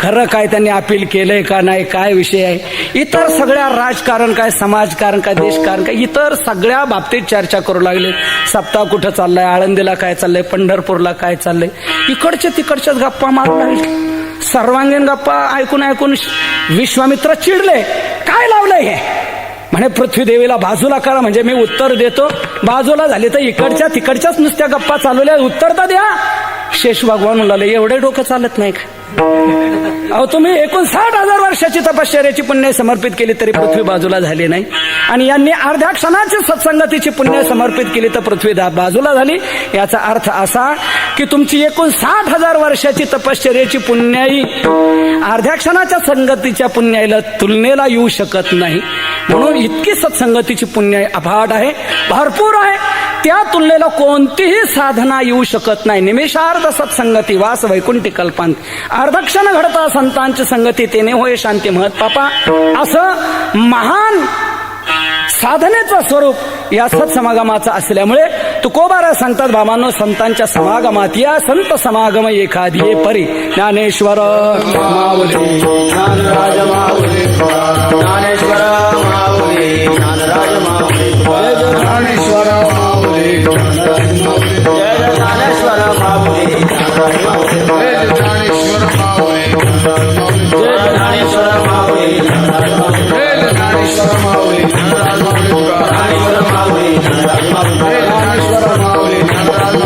खरं काय त्यांनी अपील केलंय का नाही, काय विषय आहे. इतर सगळ्या राजकारण काय, समाजकारण काय, देशकारण काय, इतर सगळ्या बाबतीत चर्चा करू लागले. सप्ताह कुठं चाललाय, आळंदीला काय चाललंय, पंढरपूरला काय चाललंय, इकडच्या तिकडच्याच गप्पा मारू लागले. सर्वांगीण गप्पा ऐकून ऐकून विश्वामित्र चिडले. काय लावलंय हे? म्हणे पृथ्वीदेवीला बाजूला करा म्हणजे मी उत्तर देतो. बाजूला झाली तर इकडच्या तिकडच्याच नुसत्या गप्पा चालवल्या, उत्तर तर द्या. शेष भगवान म्हणाले एवढे डोकं चालत नाही का? अहो तुम्ही 59,000 वर्षाची तपश्चर्याची पुण्य समर्पित केली तरी पृथ्वी बाजूला झाली नाही, आणि यांनी अर्ध्या क्षणाची सत्संगतीची पुण्य समर्पित केली तर पृथ्वी बाजूला झाली. याचा अर्थ असा की तुमची 59,000 वर्षाची तपश्चर्याची पुण्याई अर्ध्या क्षणाच्या संगतीच्या पुण्याईला तुलनेला येऊ शकत नाही. म्हणून इतकी सत्संगतीची पुण्याई अफाट आहे, भरपूर आहे. त्या तुलनेला कोणतीही साधना येऊ शकत नाही. निमेषार्ध सत्संगती वास वैकुंठी कल्पांत, अर्धक्षण घडता संतांची संगती तेने होय शांती महत पापा. असं महान साधनेचं स्वरूप या सत्समागमाचं असल्यामुळे तुकोबारा सांगतात बाबांनो, संतांच्या समागमात या संत समागम एखादी परी ज्ञानेश्वर माऊली ज्ञानराज माऊली, ज्ञानेश्वर माऊली ज्ञानराज माऊली, ज्ञानेश्वर माऊली ज्ञानराज माऊली, जय ज्ञानेश्वर माऊली ज्ञानराज माऊली, जय ज्ञानेश्वर माऊली ज्ञानराज माऊली, जय ज्ञानेश्वर माऊली ज्ञानराज माऊली, जय ज्ञानेश्वर माऊली ज्ञानराज माऊली, ज्ञानेश्वर माऊली ज्ञानराज माऊली, जय ज्ञानेश्वर माऊली ज्ञानराज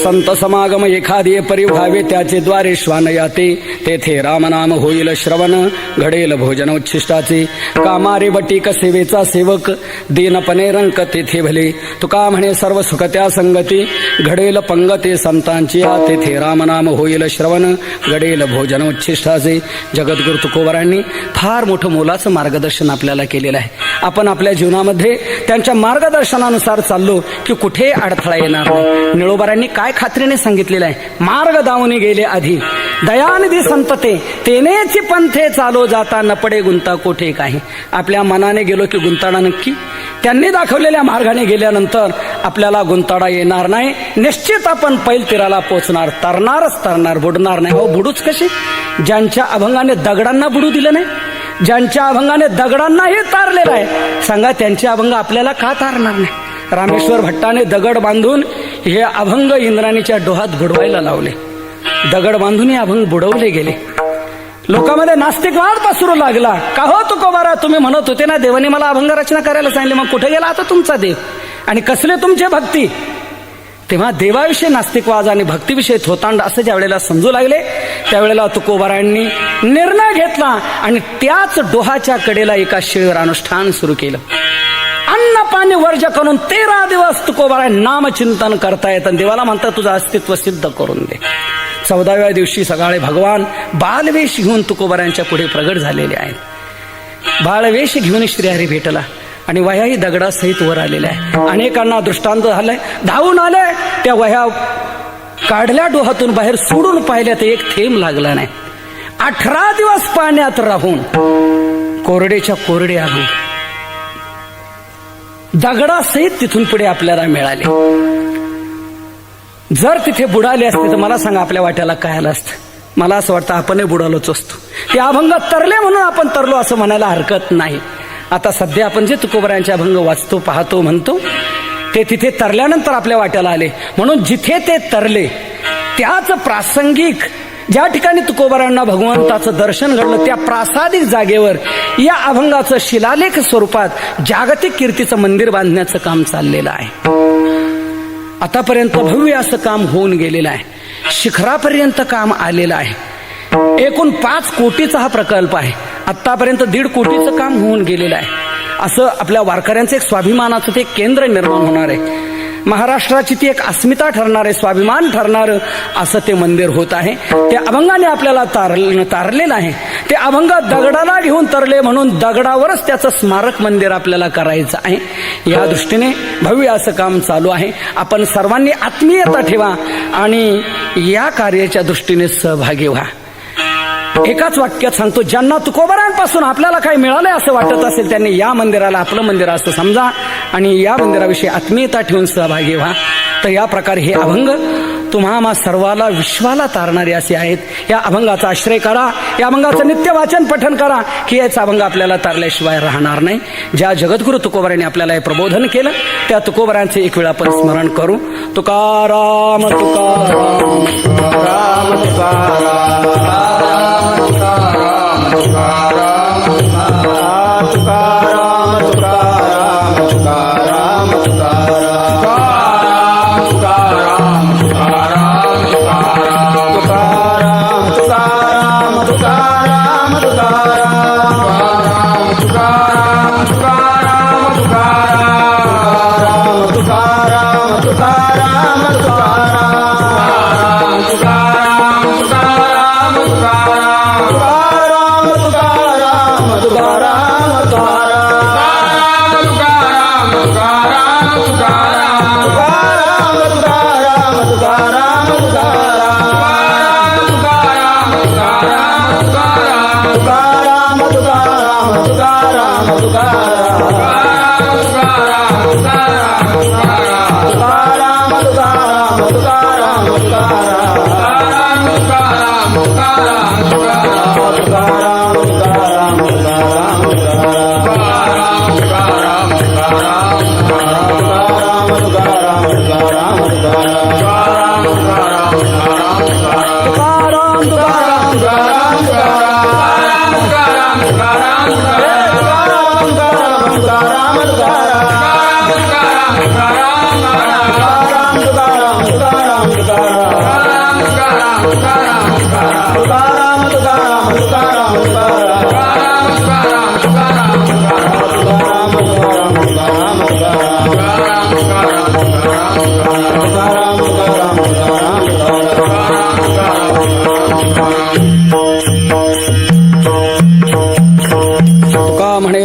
संत समागम एखादी परिभावे त्याचे द्वारे श्वान याते, तेथे रामनाम होईल श्रवण, घडेल भोजन उच्छिष्टाचे. कामारे बटीक सेवेचा सेवक, दीनपणे रंक तेथे भले. तुका म्हणे सर्व सुख त्या संगती, घडेल पंगते संतांची या, तेथे रामनाम होईल श्रवण, घडेल भोजन उच्छिष्टाचे. जगद्गुरु तुकोबारांनी फार मोठं मोलाचं मार्गदर्शन आपल्याला केलेलं आहे. आपण आपल्या जीवनामध्ये त्यांच्या मार्गदर्शनानुसार चाललो की कुठे अडथळा येणार नाही. निळोबारांनी काय खात्रीने सांगितलेलं आहे, मार्ग दावून गेले आधी दयानिधी संतते, तेनेची पंथे चालो जाता न पडे गुंता कोठे काही. आपल्या मनाने गेलो की गुंताडा नक्की, त्यांनी दाखवलेल्या मार्गाने गेल्यानंतर आपल्याला गुंताडा येणार नाही. निश्चित आपण पैल तीराला पोचणार, तरणारच तरणार, बुडणार नाही. हो बुडूच कशी? ज्यांच्या अभंगाने दगडांना बुडू दिलं नाही, ज्यांच्या अभंगाने दगडांनाही तारलेला आहे, सांगा त्यांचे अभंग आपल्याला का तारणार नाही? रामेश्वर भट्टाने दगड बांधून हे अभंग इंद्राणीच्या डोहात बुडवायला लावले. दगड बांधून हे अभंग बुडवले गेले. लोकांमध्ये नास्तिकवाद पसरू लागला. का हो तुकोबारा, तुम्ही म्हणत होते ना देवाने मला अभंग रचना करायला सांगितली, मग कुठे गेला आता तुमचा देव आणि कसले तुमचे भक्ती? तेव्हा देवाविषयी नास्तिकवाद आणि भक्तीविषयी थोतांड असं ज्या वेळेला समजू लागले त्यावेळेला तुकोबारांनी निर्णय घेतला आणि त्याच डोहाच्या कडेला एका शिळेवर अनुष्ठान सुरू केलं. अन्न पाणी वर्ज करून 13 दिवस तुकोबारा नामचिंतन करतायत आणि देवाला म्हणतात तुझं अस्तित्व सिद्ध करून दे. 14व्या दिवशी सकाळी भगवान बालवेश घेऊन तुकोबारांच्या पुढे प्रगट झालेले आहेत. बालवेश घेऊन श्रीहरी भेटला आणि वह्याही दगडासहित वर आलेल्या आहे. अनेकांना दृष्टांत झालंय, धावून आले, त्या वह्या काढल्या डोहातून बाहेर सोडून पाहिल्या तर एक थेंब लागला नाही. 18 दिवस पाण्यात राहून कोरडेच्या कोरडे अभंग दगडासहित तिथून पुढे आपल्याला मिळाले. जर तिथे बुडाले असते तर मला सांगा आपल्या वाट्याला काय आलं असतं? मला असं वाटतं आपणही बुडालोच असतो. ते अभंग तरले म्हणून आपण तरलो असं म्हणायला हरकत नाही. आता सध्या आपण जे तुकोबरायांचे अभंग वाचतो, पाहतो, म्हणतो ते तिथे तरल्यानंतर आपल्या वाट्याला आले. म्हणून जिथे ते तरले त्याच प्रासंगिक ज्या ठिकाणी तुकोबरांना भगवंताचं दर्शन घडलं त्या प्रासादिक जागेवर या अभंगाचं शिलालेख स्वरूपात जागतिक कीर्तीचं मंदिर बांधण्याचं काम चाललेलं आहे. आतापर्यंत भव्य असं काम होऊन गेलेलं आहे. शिखरापर्यंत काम आलेलं आहे. एकूण 5 कोटीचा हा प्रकल्प आहे. आतापर्यंत 1.5 कोटीचं काम होऊन गेलेलं आहे. असं आपल्या वारकऱ्यांचं एक स्वाभिमानाचं ते केंद्र निर्माण होणार आहे. महाराष्ट्राची ती एक अस्मिता ठरणार आहे, स्वाभिमान ठरणार असं ते मंदिर होत आहे. ते अभंगाने आपल्याला तारलेलं आहे. ते अभंग दगडाला घेऊन तरले म्हणून दगडावरच त्याचं स्मारक मंदिर आपल्याला करायचं आहे. या दृष्टीने भव्य असं काम चालू आहे. आपण सर्वांनी आत्मीयता ठेवा आणि या कार्याच्या दृष्टीने सहभागी व्हा. एकाच वाक्यात सांगतो, ज्यांना तुकोबरांपासून आपल्याला काही मिळालंय असं वाटत असेल त्यांनी या मंदिराला आपलं मंदिर असं समजा आणि या मंदिराविषयी आत्मीयता ठेवून सहभागी व्हा. तर या प्रकारे हे अभंग तुम्हा सर्वाला विश्वाला तारणारे असे आहेत. या अभंगाचा आश्रय करा, या अभंगाचं नित्य वाचन पठन करा की याचा अभंग आपल्याला तारल्याशिवाय राहणार नाही. ज्या जगद्गुरु तुकोबरांनी आपल्याला हे प्रबोधन केलं त्या तुकोबरांचे एक वेळा आपण स्मरण करू. तुकाराम तुकाराम राम तुकाराम तुकाराम तुकाराम तुकाराम तुकाराम तुकाराम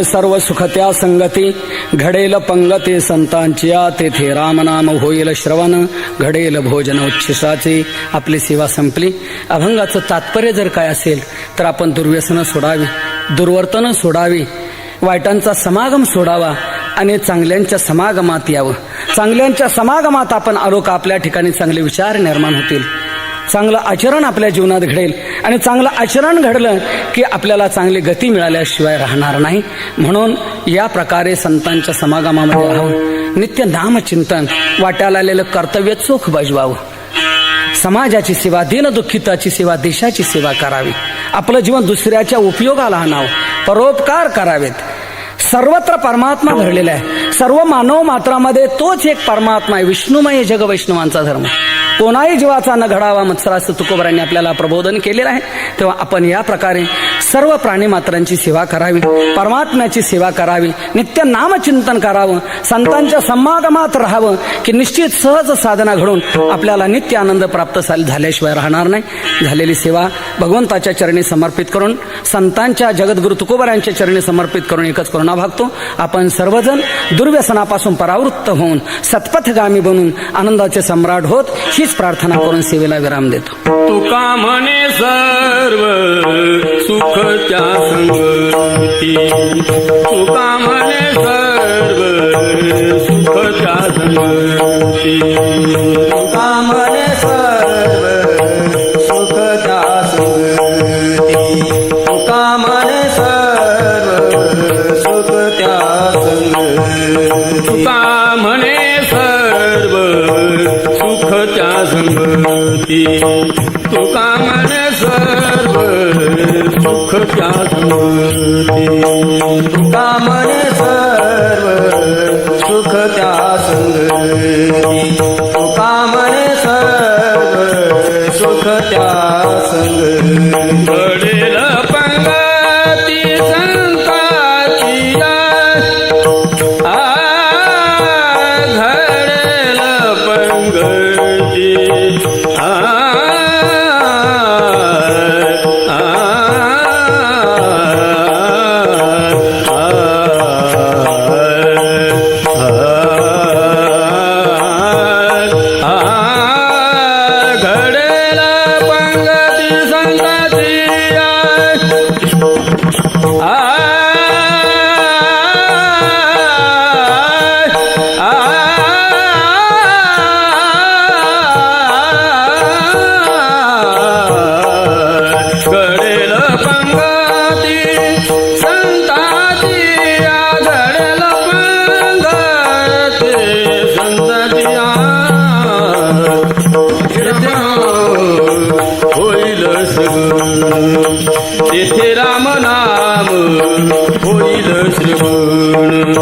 सर्व सुख त्या संगती घडेल पंगती संतांची तेथे रामनाम होईल श्रवण घडेल भोजन उच्छिष्टाचे. आपली सेवा संपली. अभंगाचं तात्पर्य जर काय असेल तर आपण दुर्व्यसनं सोडावी, दुर्वर्तन सोडावी, वाईटांचा समागम सोडावा आणि चांगल्यांच्या समागमात यावं. चांगल्यांच्या समागमात आपण आलो का आपल्या ठिकाणी चांगले विचार निर्माण होतील, चांगलं आचरण आपल्या जीवनात घडेल आणि चांगलं आचरण घडलं की आपल्याला चांगली गती मिळाल्याशिवाय राहणार नाही. म्हणून या प्रकारे संतांच्या समागमामध्ये राहून नित्य नामचिंतन, वाट्याला आलेलं कर्तव्य चोख बजवावं, समाजाची सेवा, दीनदुःखिताची सेवा, देशाची सेवा करावी, आपलं जीवन दुसऱ्याच्या उपयोगाला आणावं, परोपकार करावेत. सर्वत्र परमात्मा भरलेला आहे. सर्व मानव मात्रामध्ये तोच एक परमात्मा आहे. विष्णुमय जग वैष्णवांचा धर्म. कोणाही जीवाचा न घडावा मत्सराचं तुकोबरांनी आपल्याला प्रबोधन केलेलं आहे. तेव्हा आपण या प्रकारे सर्व प्राणी मात्रांची सेवा करावी, परमात्म्याची सेवा करावी, नित्य नामचिंतन करावं, संतांच्या समागमात राहावं की निश्चित सहज साधना घडून आपल्याला नित्य आनंद प्राप्त झाल्याशिवाय राहणार नाही. झालेली सेवा भगवंताच्या चरणी समर्पित करून, संतांच्या जगद्गुरु तुकोबरांच्या चरणी समर्पित करून एकच करुणा भागतो. आपण सर्वजण दुर्व्यसनापासून परावृत्त होऊन सत्पथगामी बनून आनंदाचे सम्राट होत हीच प्रार्थना करून सेवेला विराम देतो. तुका म्हणे सर्व सुख त्या संगती, तुका म्हणे सर्व सुख त्या संगती, तुका म्हणे सर्व सुख त्या संगती तुका म्हणे सर्व सुख त्या संगती तुका म्हणे सर्व सुख त्या संगती तुका म्हणे सर्व सुख त्या संगती घडेल पंगती संताची घडेल पंगती घडेल पंगती संताची घडेल पंगती संताची घडेल पंगती संताची होईल सगुण तेथे राम नाम होईल श्रवण